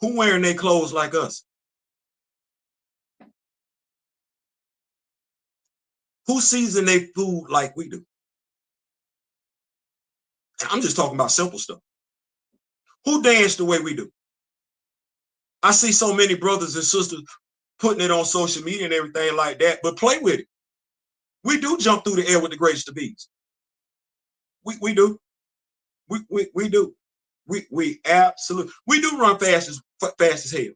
Who wearing their clothes like us? Who season their food like we do? I'm just talking about simple stuff. Who dance the way we do? I see so many brothers and sisters putting it on social media and everything like that, but play with it. We do jump through the air with the greatest of ease. We do. We do. We absolutely, we do run fast as hell.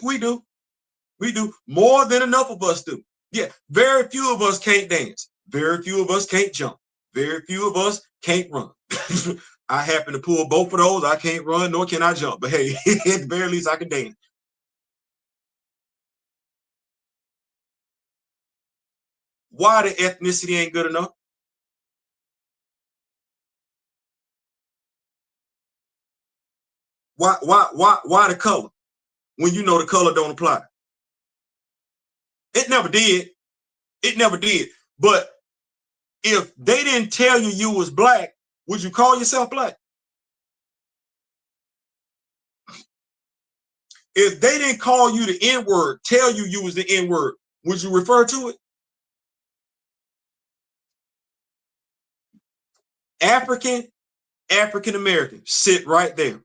We do. We do. More than enough of us do. Yeah, very few of us can't dance. Very few of us can't jump. Very few of us can't run. I happen to pull both of those. I can't run, nor can I jump. But hey, at the very least, I can dance. Why the ethnicity ain't good enough? Why the color? When you know the color don't apply. It never did. It never did. But if they didn't tell you you was black, would you call yourself black? If they didn't call you the N-word, tell you you was the N-word, would you refer to it? African American, sit right there.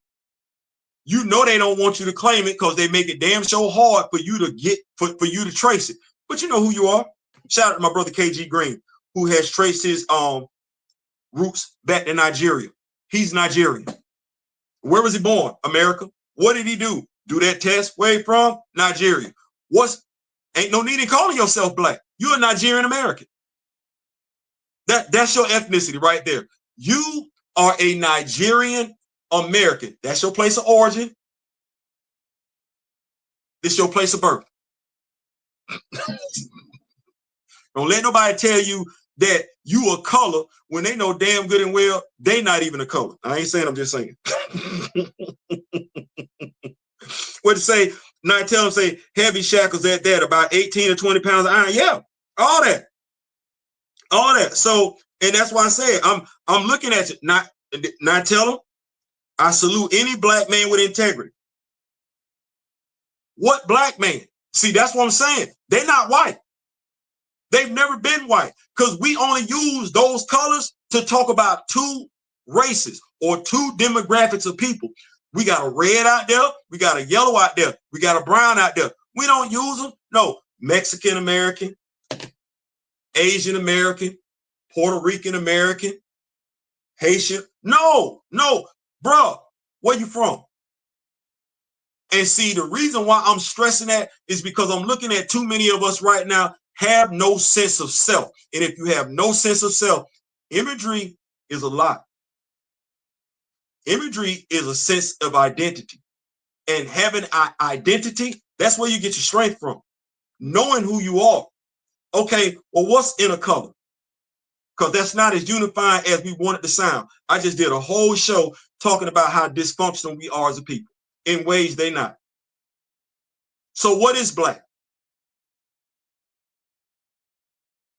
You know they don't want you to claim it because they make it damn so hard for you to get for you to trace it. But you know who you are. Shout out to my brother KG Green, who has traced his roots back to Nigeria. He's Nigerian. Where was he born? America. What did he do? Do that test. Where he from? Nigeria. Ain't no need in calling yourself black. You're a Nigerian American. That's your ethnicity right there. You are a Nigerian American. That's your place of origin. It's your place of birth. Don't let nobody tell you that you a color when they know damn good and well they not even a color. I ain't saying, I'm just saying. What to say? Not tell them, say heavy shackles at that, about 18 or 20 pounds of iron. Yeah, all that. All that. So, and that's why I say I'm looking at you. Not tell them. I salute any black man with integrity. What black man? See, that's what I'm saying. They're not white. They've never been white, because we only use those colors to talk about two races or two demographics of people. We got a red out there, we got a yellow out there, we got a brown out there. We don't use them. No, Mexican American, Asian American, Puerto Rican American, Haitian. No, bro, where you from? And see, the reason why I'm stressing that is because I'm looking at too many of us right now have no sense of self. And if you have no sense of self, imagery is a lot. Imagery is a sense of identity. And having an identity, that's where you get your strength from. Knowing who you are. Okay, well, what's in a color? Because that's not as unifying as we want it to sound. I just did a whole show talking about how dysfunctional we are as a people in ways they're not. So what is black?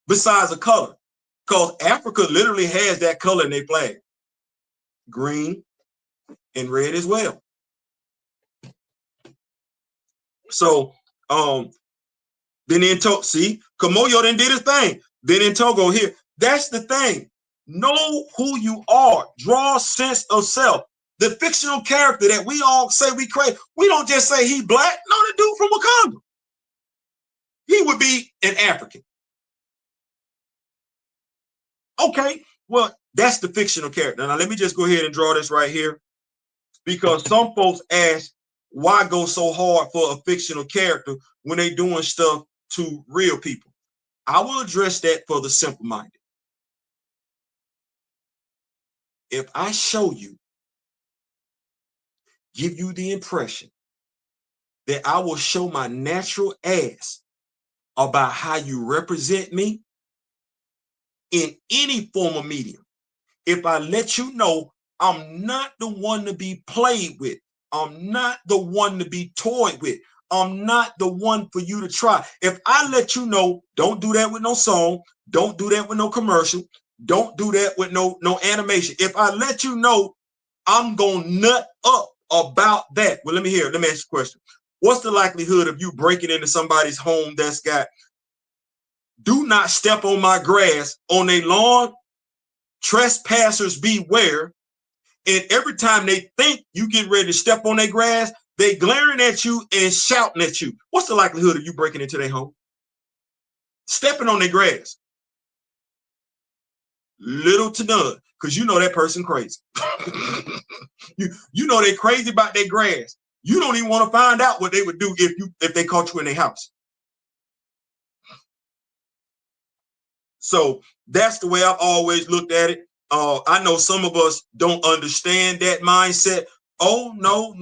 Besides a color, because Africa literally has that color in their flag. Green and red as well. So then in Togo, see, Kamoyo then did his thing. Then in Togo here, that's the thing. Know who you are. Draw a sense of self. The fictional character that we all say we crave, we don't just say he black. No, the dude from Wakanda. He would be an African. Okay, well, that's the fictional character. Now, let me just go ahead and draw this right here, because some folks ask, why go so hard for a fictional character when they doing stuff to real people? I will address that for the simple-minded. If I show you, give you the impression that I will show my natural ass about how you represent me in any form of medium, if I let you know I'm not the one to be played with, I'm not the one to be toyed with, I'm not the one for you to try. If I let you know, don't do that with no song, don't do that with no commercial, don't do that with no animation. If I let you know, I'm gonna nut up about that. Well, let me ask you a question. What's the likelihood of you breaking into somebody's home that's got "do not step on my grass" on their lawn, trespassers beware, and every time they think you get ready to step on their grass, they glaring at you and shouting at you? What's the likelihood of you breaking into their home? Stepping on their grass? Little to none, because you know that person crazy. you know they crazy about their grass. You don't even want to find out what they would do if they caught you in their house. So that's the way I've always looked at it. I know some of us don't understand that mindset. Oh, no.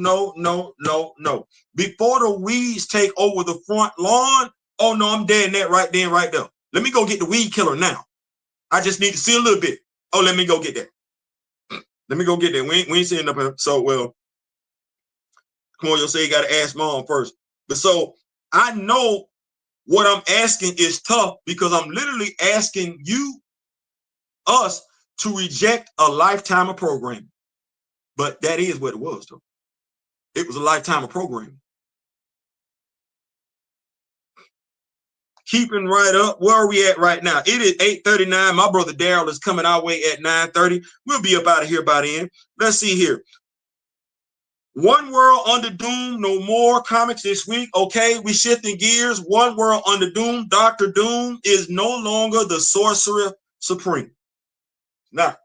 Before the weeds take over the front lawn, oh no, I'm dead in that right then, right there. Let me go get the weed killer now. I just need to see a little bit. Oh, let me go get that. Let me go get that. We ain't seeing nothing. So, well, come on, you'll say you got to ask mom first. But so I know what I'm asking is tough, because I'm literally asking us to reject a lifetime of programming. But that is what it was, though. It was a lifetime of programming. Keeping right up, where are we at right now? It is 8:39. My brother Daryl is coming our way at 9:30. We'll be up out of here by the end. Let's see here. One World Under Doom, no more comics this week. Okay, we shifting gears. One World Under Doom. Dr. Doom is no longer the Sorcerer Supreme. Now,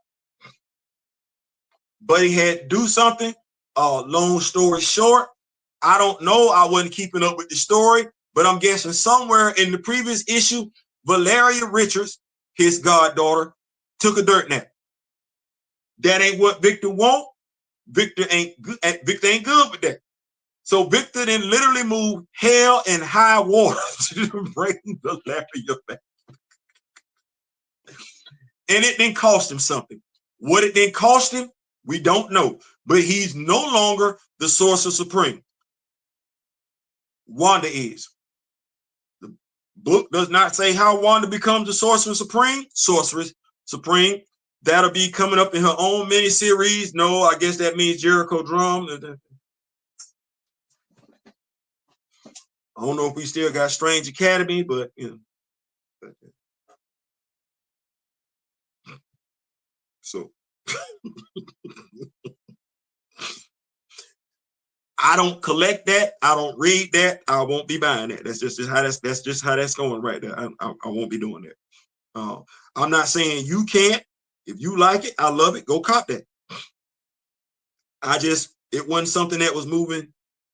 but he had to do something. Long story short, I don't know. I wasn't keeping up with the story, but I'm guessing somewhere in the previous issue, Valeria Richards, his goddaughter, took a dirt nap. That ain't what Victor want. Victor ain't good with that. So Victor then literally moved hell and high water to bring Valeria back. And it didn't cost him something. What it didn't cost him, we don't know. But he's no longer the Sorcerer Supreme. Wanda is. The book does not say how Wanda becomes the Sorceress Supreme. That'll be coming up in her own miniseries. No, I guess that means Jericho Drum. I don't know if we still got Strange Academy, but you know. So I don't collect that. I don't read that. I won't be buying that. That's just how that's going right there. I won't be doing that. I'm not saying you can't. If you like it, I love it. Go cop that. It wasn't something that was moving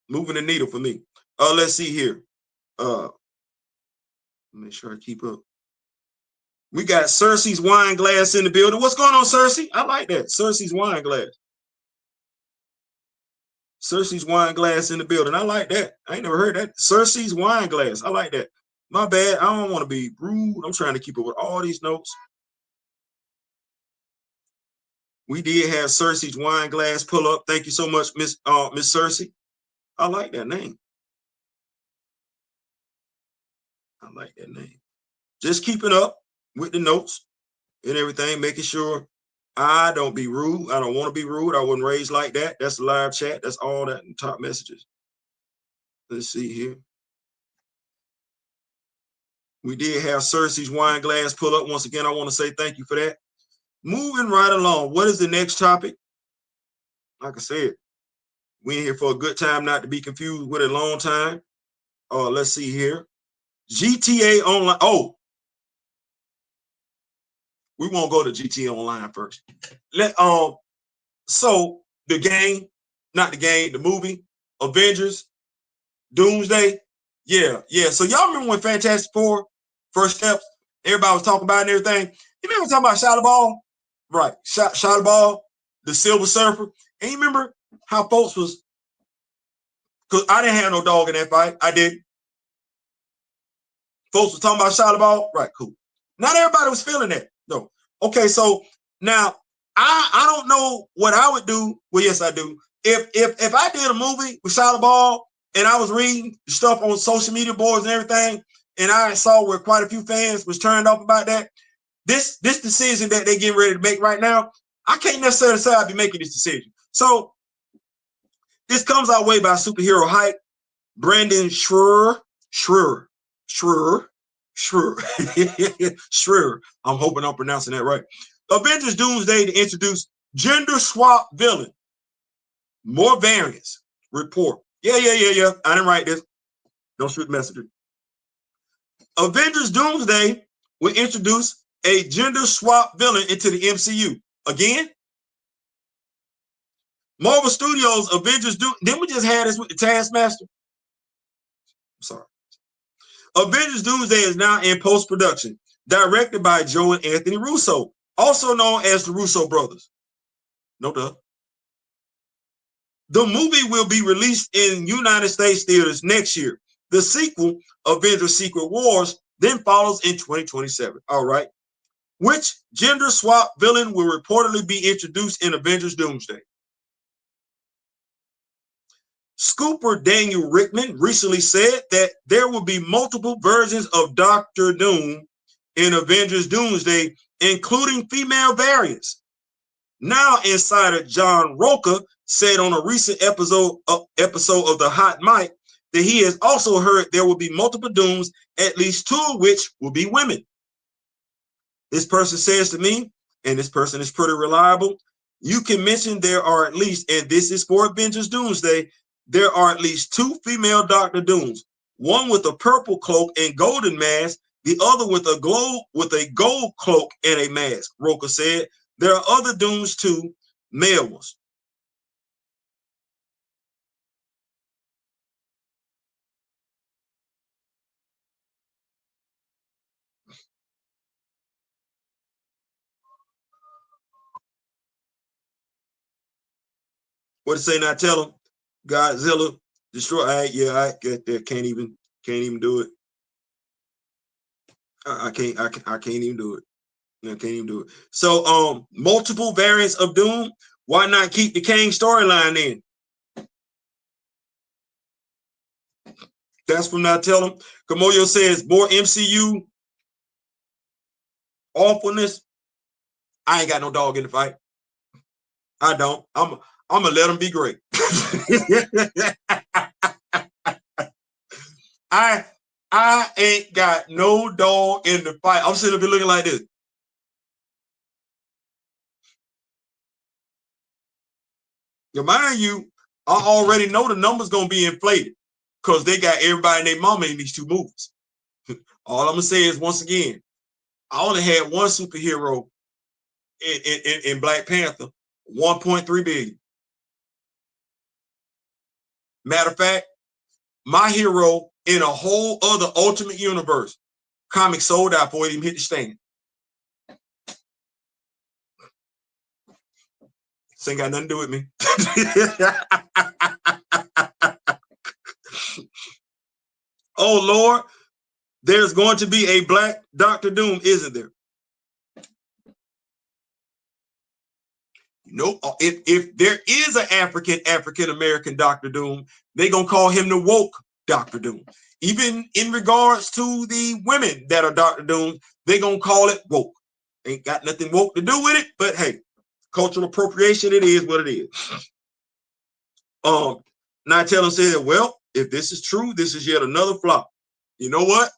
the needle for me. Let's see here. Make sure I keep up. We got Cersei's wine glass in the building. What's going on, Cersei? I like that. Cersei's wine glass. Cersei's wine glass in the building. I like that. I ain't never heard that. Cersei's wine glass. I like that. My bad. I don't want to be rude. I'm trying to keep up with all these notes. We did have Cersei's wine glass pull up. Thank you so much, Miss Cersei. I like that name. I like that name. Just keeping up with the notes and everything, making sure I don't be rude. I don't want to be rude. I wasn't raised like that. That's the live chat. That's all that in top messages. Let's see here. We did have Cersei's wine glass pull up. Once again, I want to say thank you for that. Moving right along. What is the next topic? Like I said, we in here for a good time, not to be confused with a long time. Let's see here. GTA Online. Oh, we won't go to GTA Online first. So the game, not the game, the movie, Avengers, Doomsday. Yeah. So y'all remember when Fantastic Four, First Steps, everybody was talking about it and everything. You remember talking about Shot the Ball? Right. Shot the Ball, the Silver Surfer. And you remember how folks was, because I didn't have no dog in that fight. I did. Folks were talking about Shot the Ball. Right, cool. Not everybody was feeling that. No. Okay, so now I don't know what I would do. Well, yes, I do. If I did a movie with Shot the Ball and I was reading stuff on social media boards and everything, and I saw where quite a few fans was turned off about that, this decision that they're getting ready to make right now, I can't necessarily say I'd be making this decision. So this comes our way by Superhero Hype, Brandon Schroer. I'm hoping I'm pronouncing that right. Avengers Doomsday to introduce gender swap villain. More variants. Report. Yeah. I didn't write this. Don't shoot messenger. Avengers Doomsday will introduce a gender swap villain into the MCU. Again, Marvel Studios Avengers Didn't we just have this with the Taskmaster? I'm sorry. Avengers Doomsday is now in post-production, directed by Joe and Anthony Russo, also known as the Russo brothers. No duh. The movie will be released in United States theaters next year. The sequel, Avengers Secret Wars, then follows in 2027. All right. Which gender swap villain will reportedly be introduced in Avengers Doomsday? Scooper Daniel Rickman recently said that there will be multiple versions of Dr. Doom in Avengers Doomsday, including female variants. Now, insider John Roca said on a recent episode of the Hot Mic that he has also heard there will be multiple Dooms, at least two of which will be women. This person says to me, and this person is pretty reliable, you can mention there are at least, and this is for Avengers Doomsday, there are at least two female Dr. Dooms, one with a purple cloak and golden mask, the other with a gold cloak and a mask, Roca said. There are other Dooms too, male ones. What to say now? Tell them Godzilla destroy. I get that. Can't even do it. I can't even do it. I can't even do it. So multiple variants of Doom. Why not keep the Kang storyline in? That's from Not Tell Them. Kamoyo says, more MCU awfulness. I ain't got no dog in the fight. I don't. I'm gonna let them be great. I ain't got no dog in the fight. I'm sitting up here looking like this. Now, mind you, I already know the numbers gonna be inflated because they got everybody and their mama in these two movies. All I'm gonna say is, once again, I only had one superhero in Black Panther, 1.3 billion. Matter of fact, my hero in a whole other Ultimate Universe comic sold out before it even hit the stand. This ain't got nothing to do with me. Oh Lord, there's going to be a black Dr. Doom, isn't there? Nope. If there is an African American Dr. Doom, they're gonna call him the woke Dr. Doom. Even in regards to the women that are Dr. Doom, they're gonna call it woke. Ain't got nothing woke to do with it, but hey, cultural appropriation, it is what it is. Now tell them, said, well, if this is true, this is yet another flop. You know what?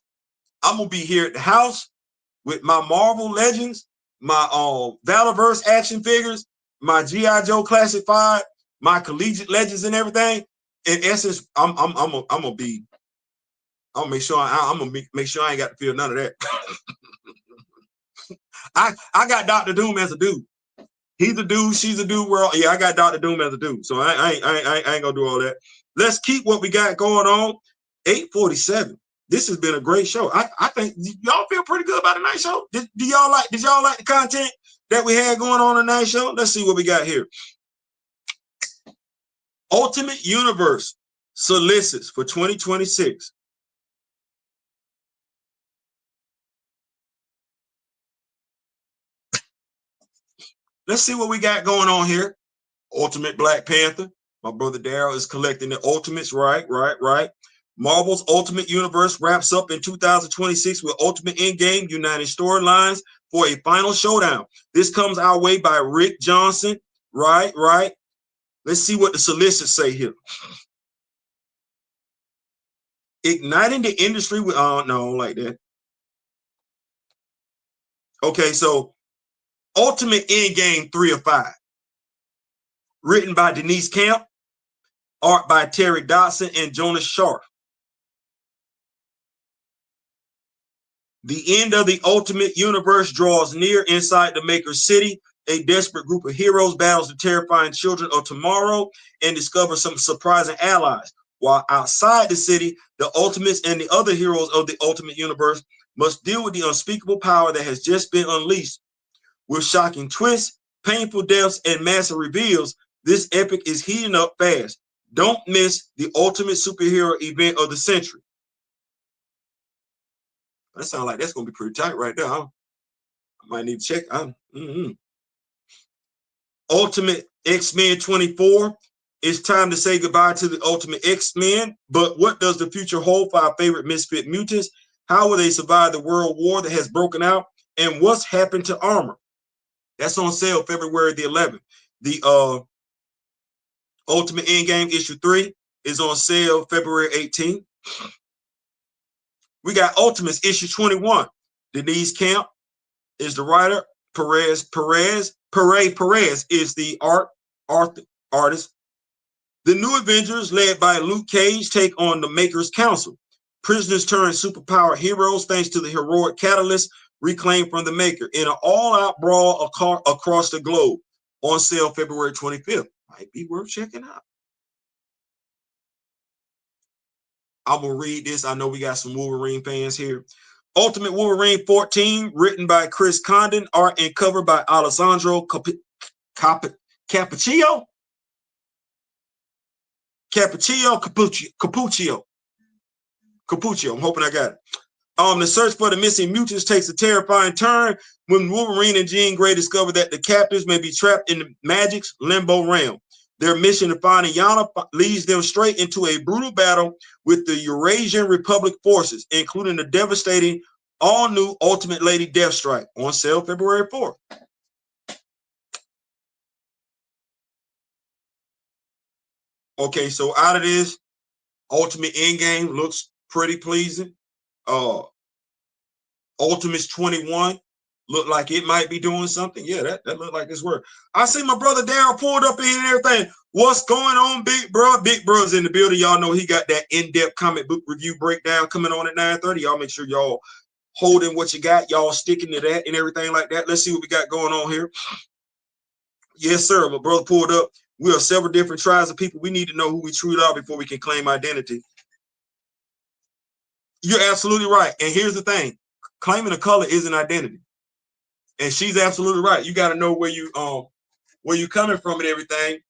I'm gonna be here at the house with my Marvel Legends, my Valorverse action figures, my G.I. Joe Classic 5, my Collegiate Legends and everything. In essence, I'm gonna make sure I ain't got to feel none of that. I got Dr. Doom as a dude. He's a dude, she's a dude. World, yeah, I got Dr. Doom as a dude. So I ain't gonna do all that. Let's keep what we got going on. 8:47. This has been a great show. I think y'all feel pretty good about the night show. Did y'all like the content that we had going on in the night show? Let's see what we got here. Ultimate Universe solicits for 2026. Let's see what we got going on here. Ultimate Black Panther. My brother Daryl is collecting the Ultimates. Right. Marvel's Ultimate Universe wraps up in 2026 with Ultimate Endgame uniting storylines for a final showdown. This comes our way by Rick Johnson. Right. Let's see what the solicits say here. Igniting the industry with, no, like that. Okay, so Ultimate Endgame 3 of 5. Written by Denise Camp, art by Terry Dodson and Jonas Sharp. The end of the Ultimate Universe draws near inside the Maker City. A desperate group of heroes battles the terrifying children of tomorrow and discovers some surprising allies. While outside the city, the Ultimates and the other heroes of the Ultimate Universe must deal with the unspeakable power that has just been unleashed. With shocking twists, painful deaths, and massive reveals, this epic is heating up fast. Don't miss the ultimate superhero event of the century. That sounds like that's going to be pretty tight right there. I might need to check. Ultimate X-Men 24. It's time to say goodbye to the Ultimate X-Men. But what does the future hold for our favorite misfit mutants? How will they survive the world war that has broken out? And what's happened to armor? That's on sale February the 11th. The Ultimate Endgame issue 3 is on sale February 18th. We got Ultimates issue 21. Denise Camp is the writer. Perez is the artist. The New Avengers, led by Luke Cage, take on the Maker's Council. Prisoners turn superpower heroes thanks to the heroic catalyst reclaimed from the Maker in an all-out brawl across the globe. On sale February 25th. Might be worth checking out. I'm going to read this. I know we got some Wolverine fans here. Ultimate Wolverine 14, written by Chris Condon, art and cover by Alessandro Cappuccio. I'm hoping I got it. The search for the missing mutants takes a terrifying turn when Wolverine and Jean Grey discover that the captives may be trapped in the Magic's limbo realm. Their mission to find Yana leads them straight into a brutal battle with the Eurasian Republic forces, including the devastating all-new Ultimate Lady Death Strike on sale February 4th. Okay, so out of this, Ultimate Endgame looks pretty pleasing. Ultimates 21 look like it might be doing something. Yeah, that looked like it's work. I see my brother Daryl pulled up in and everything. What's going on, big bro? Big bro's in the building. Y'all know he got that in-depth comic book review breakdown coming on at 9:30. Y'all make sure y'all holding what you got. Y'all sticking to that and everything like that. Let's see what we got going on here. Yes, sir. My brother pulled up. We are several different tribes of people. We need to know who we truly are before we can claim identity. You're absolutely right. And here's the thing. Claiming a color is an identity. And she's absolutely right. You got to know where you coming from and everything.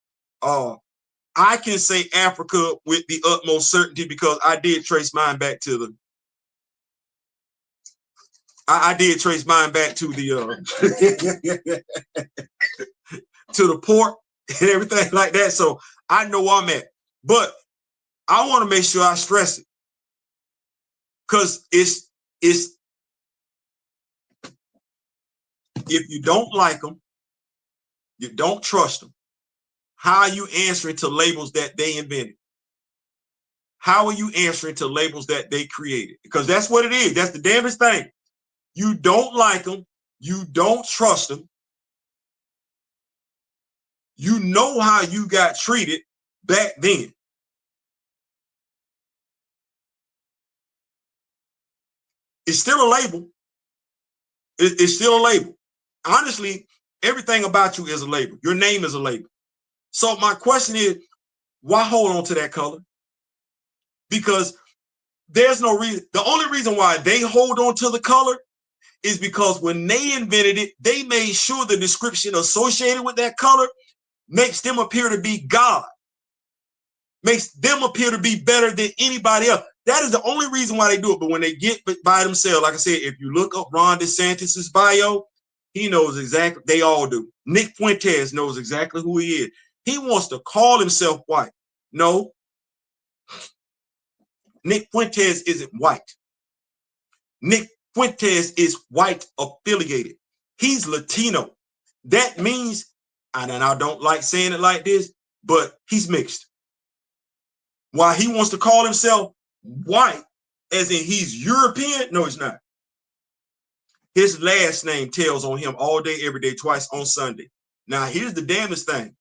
I can say Africa with the utmost certainty because I did trace mine back to the I did trace mine back to the to the port and everything like that. So I know where I'm at. But I want to make sure I stress it. Because it's if you don't like them, you don't trust them, how are you answering to labels that they invented? How are you answering to labels that they created? Because that's what it is. That's the damnest thing. You don't like them. You don't trust them. You know how you got treated back then. It's still a label. It's still a label. Honestly, everything about you is a label. Your name is a label. So my question is, why hold on to that color? Because there's no reason. The only reason why they hold on to the color is because when they invented it, they made sure the description associated with that color makes them appear to be God, makes them appear to be better than anybody else. That is the only reason why they do it. But when they get by themselves, like I said, if you look up Ron DeSantis's bio, he knows exactly, they all do. Nick Fuentes knows exactly who he is. He wants to call himself white. No, Nick Fuentes isn't white. Nick Fuentes is white affiliated. He's Latino. That means, and I don't like saying it like this, but he's mixed. While he wants to call himself white, as in he's European, no, he's not. His last name tells on him all day, every day, twice on Sunday. Now, here's the damnest thing.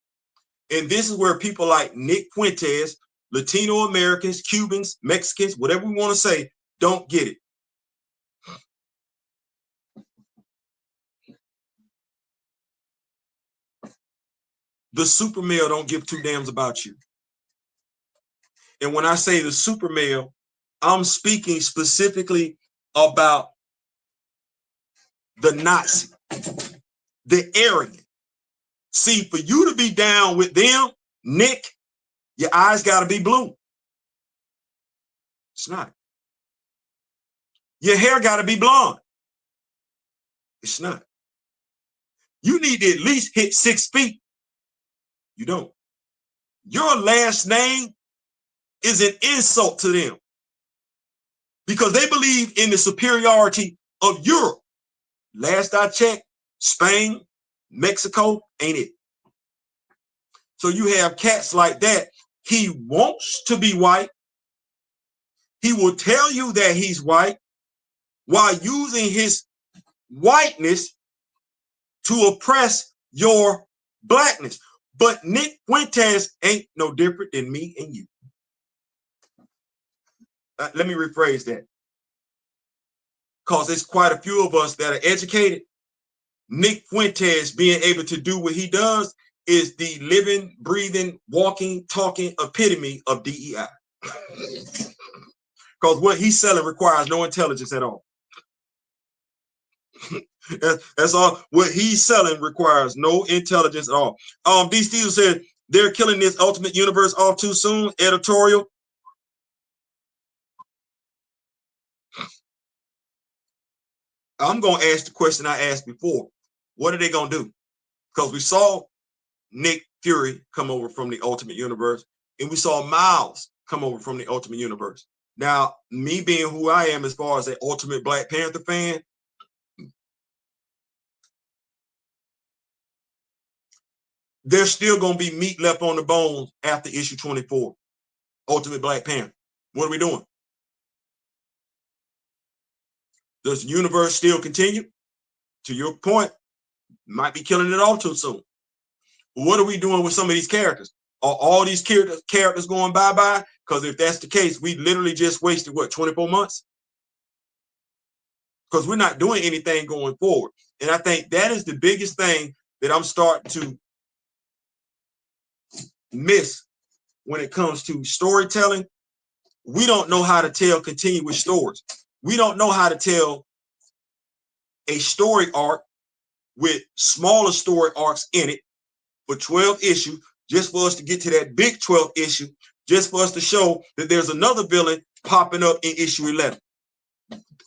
And this is where people like Nick Fuentes, Latino Americans, Cubans, Mexicans, whatever we want to say, don't get it. The super male don't give two damns about you. And when I say the super male, I'm speaking specifically about the Nazi, the Aryan. See, for you to be down with them, Nick, your eyes got to be blue. It's not. Your hair got to be blonde. It's not. You need to at least hit 6 feet. You don't. Your last name is an insult to them because they believe in the superiority of Europe. Last I checked, Spain, Mexico, ain't it? So you have cats like that. He wants to be white. He will tell you that he's white while using his whiteness to oppress your blackness. But Nick Fuentes ain't no different than me and you. Let me rephrase that. Because there's quite a few of us that are educated. Nick Fuentes being able to do what he does is the living, breathing, walking, talking epitome of DEI. Because what he's selling requires no intelligence at all. That's all. What he's selling requires no intelligence at all. D. Steele said they're killing this Ultimate Universe off too soon. Editorial. I'm going to ask the question I asked before. What are they going to do? Because we saw Nick Fury come over from the Ultimate Universe, and we saw Miles come over from the Ultimate Universe. Now, me being who I am as far as an Ultimate Black Panther fan, there's still going to be meat left on the bones after issue 24, Ultimate Black Panther. What are we doing? Does the universe still continue? To your point, might be killing it all too soon. What are we doing with some of these characters? Are all these characters going bye-bye? Because if that's the case, we literally just wasted, what, 24 months? Because we're not doing anything going forward. And I think that is the biggest thing that I'm starting to miss when it comes to storytelling. We don't know how to tell continuous stories. We don't know how to tell a story arc with smaller story arcs in it for 12 issues, just for us to get to that big 12th issue, just for us to show that there's another villain popping up in issue 11.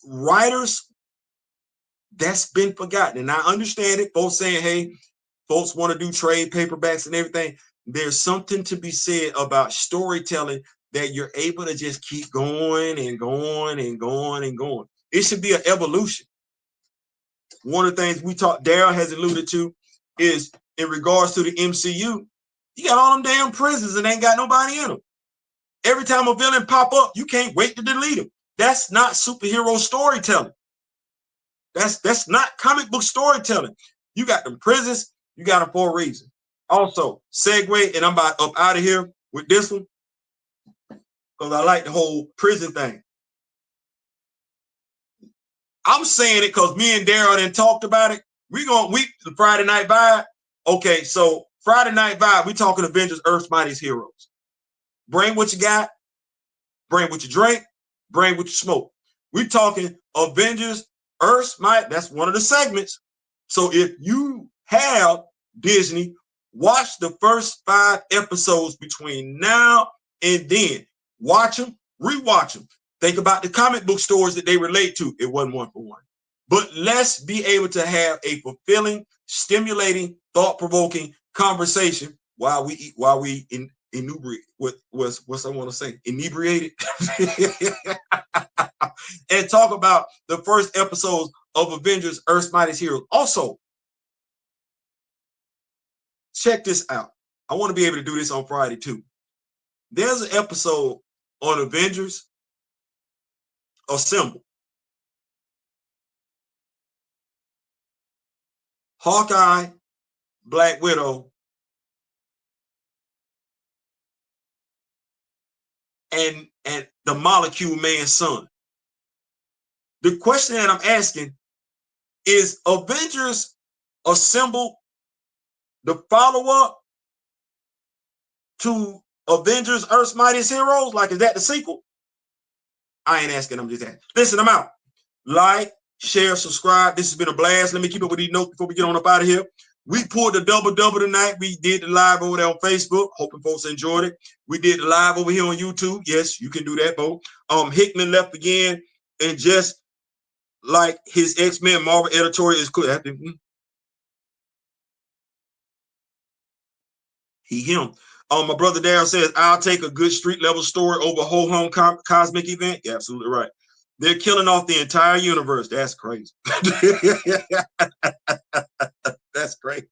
Writers, that's been forgotten. And I understand it. Folks saying, hey, folks want to do trade paperbacks and everything. There's something to be said about storytelling that you're able to just keep going and going and going and going. It should be an evolution. One of the things we talked, Daryl has alluded to, is in regards to the MCU, you got all them damn prisons and ain't got nobody in them. Every time a villain pop up, you can't wait to delete him. That's not superhero storytelling. That's not comic book storytelling. You got them prisons, you got them for a reason. Also, segue, and I'm about up out of here with this one, because I like the whole prison thing. I'm saying it because me and Daryl then talked about it. We the Friday Night Vibe. Okay, so Friday Night Vibe, we talking Avengers, Earth's Mightiest Heroes. Bring what you got, bring what you drink, bring what you smoke. We talking Avengers, Earth's Might. That's one of the segments. So if you have Disney, watch the first 5 episodes between now and then. Watch them, rewatch them. Think about the comic book stories that they relate to. It wasn't one for one. But let's be able to have a fulfilling, stimulating, thought-provoking conversation while we inebriate. What's I want to say? Inebriated. And talk about the first episodes of Avengers, Earth's Mightiest Heroes. Also, check this out. I want to be able to do this on Friday too. There's an episode on Avengers Assemble. Hawkeye, Black Widow, and the Molecule Man's son. The question that I'm asking is Avengers Assemble the follow-up to Avengers Earth's Mightiest Heroes? Like, is that the sequel? I ain't asking, I'm just asking. Listen, I'm out. Like, share, subscribe. This has been a blast. Let me keep up with these notes before we get on up out of here. We pulled the double-double tonight. We did the live over there on Facebook. Hoping folks enjoyed it. We did the live over here on YouTube. Yes, you can do that, folks. Hickman left again, and just like his X-Men Marvel editorial is clear. Him. My brother Darryl says, I'll take a good street level story over a whole home cosmic event. You're absolutely right. They're killing off the entire universe. That's crazy. That's crazy.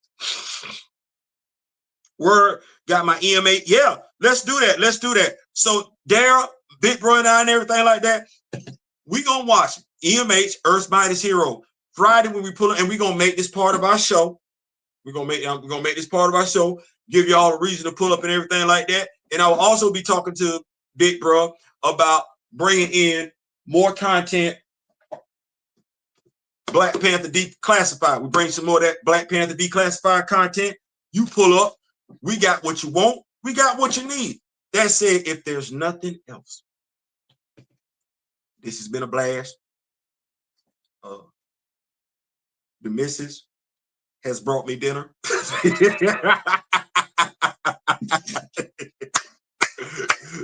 Word, got my EMA. Yeah, let's do that. Let's do that. So Daryl, Big Brother and everything like that, we gonna watch EMH, Earth's Mightiest Hero, Friday when we pull it, and we're gonna make this part of our show. We're gonna make this part of our show, give y'all a reason to pull up and everything like that. And I will also be talking to Big Bro about bringing in more content. Black Panther Declassified. We bring some more of that Black Panther Declassified content. You pull up. We got what you want. We got what you need. That said, if there's nothing else, this has been a blast. The missus has brought me dinner.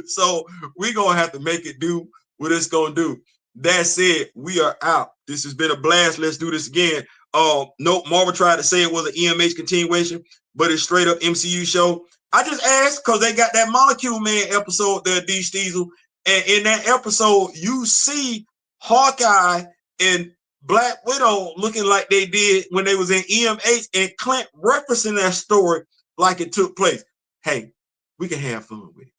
So we're going to have to make it do what it's going to do. That's it. We are out. This has been a blast. Let's do this again. Nope, Marvel tried to say it was an EMH continuation, but it's straight up MCU show. I just asked because they got that Molecule Man episode there, D. Steezel. And in that episode, you see Hawkeye and Black Widow looking like they did when they was in EMH, and Clint referencing that story like it took place. Hey, we can have fun with it.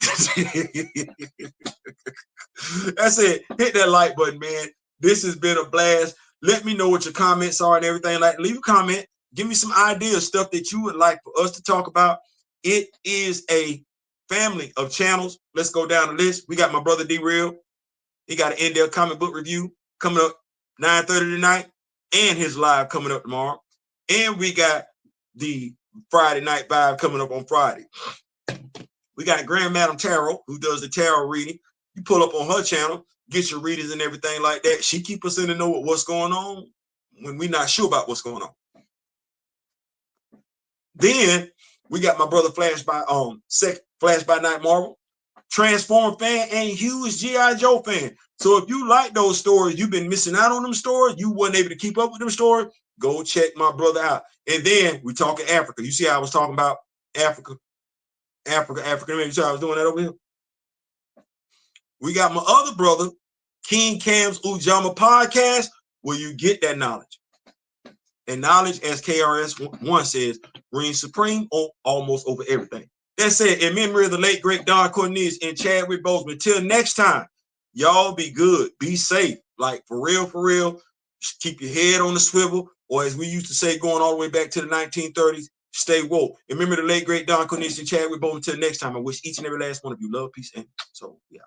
That's it. Hit that like button, man. This has been a blast. Let me know what your comments are and everything. Like, leave a comment. Give me some ideas, stuff that you would like for us to talk about. It is a family of channels. Let's go down the list. We got my brother D-Real. He got an in-depth comic book review coming up 9:30 tonight, and his live coming up tomorrow. And we got the Friday Night Vibe coming up on Friday. We got Grand Madam Tarot, who does the tarot reading. You pull up on her channel, get your readings and everything like that. She keep us in the know what's going on when we're not sure about what's going on. Then we got my brother Flash by Night Marvel, Transform fan and huge G.I. Joe fan. So if you like those stories, you've been missing out on them stories, you wasn't able to keep up with them stories, go check my brother out. And then we talking Africa. You see how I was talking about Africa. You see how I was doing that over here? We got my other brother, King Cam's Ujamaa podcast, where you get that knowledge. And knowledge, as KRS-One says, reigns supreme almost over everything. That's it. In memory of the late, great Don Cornelius and Chadwick Boseman. Till next time, y'all be good. Be safe. Like, for real. Just keep your head on the swivel. Or as we used to say, going all the way back to the 1930s, stay woke. And remember the late, great Don Cornelius and Chadwick Boseman. Till next time, I wish each and every last one of you love, peace, and so, yeah.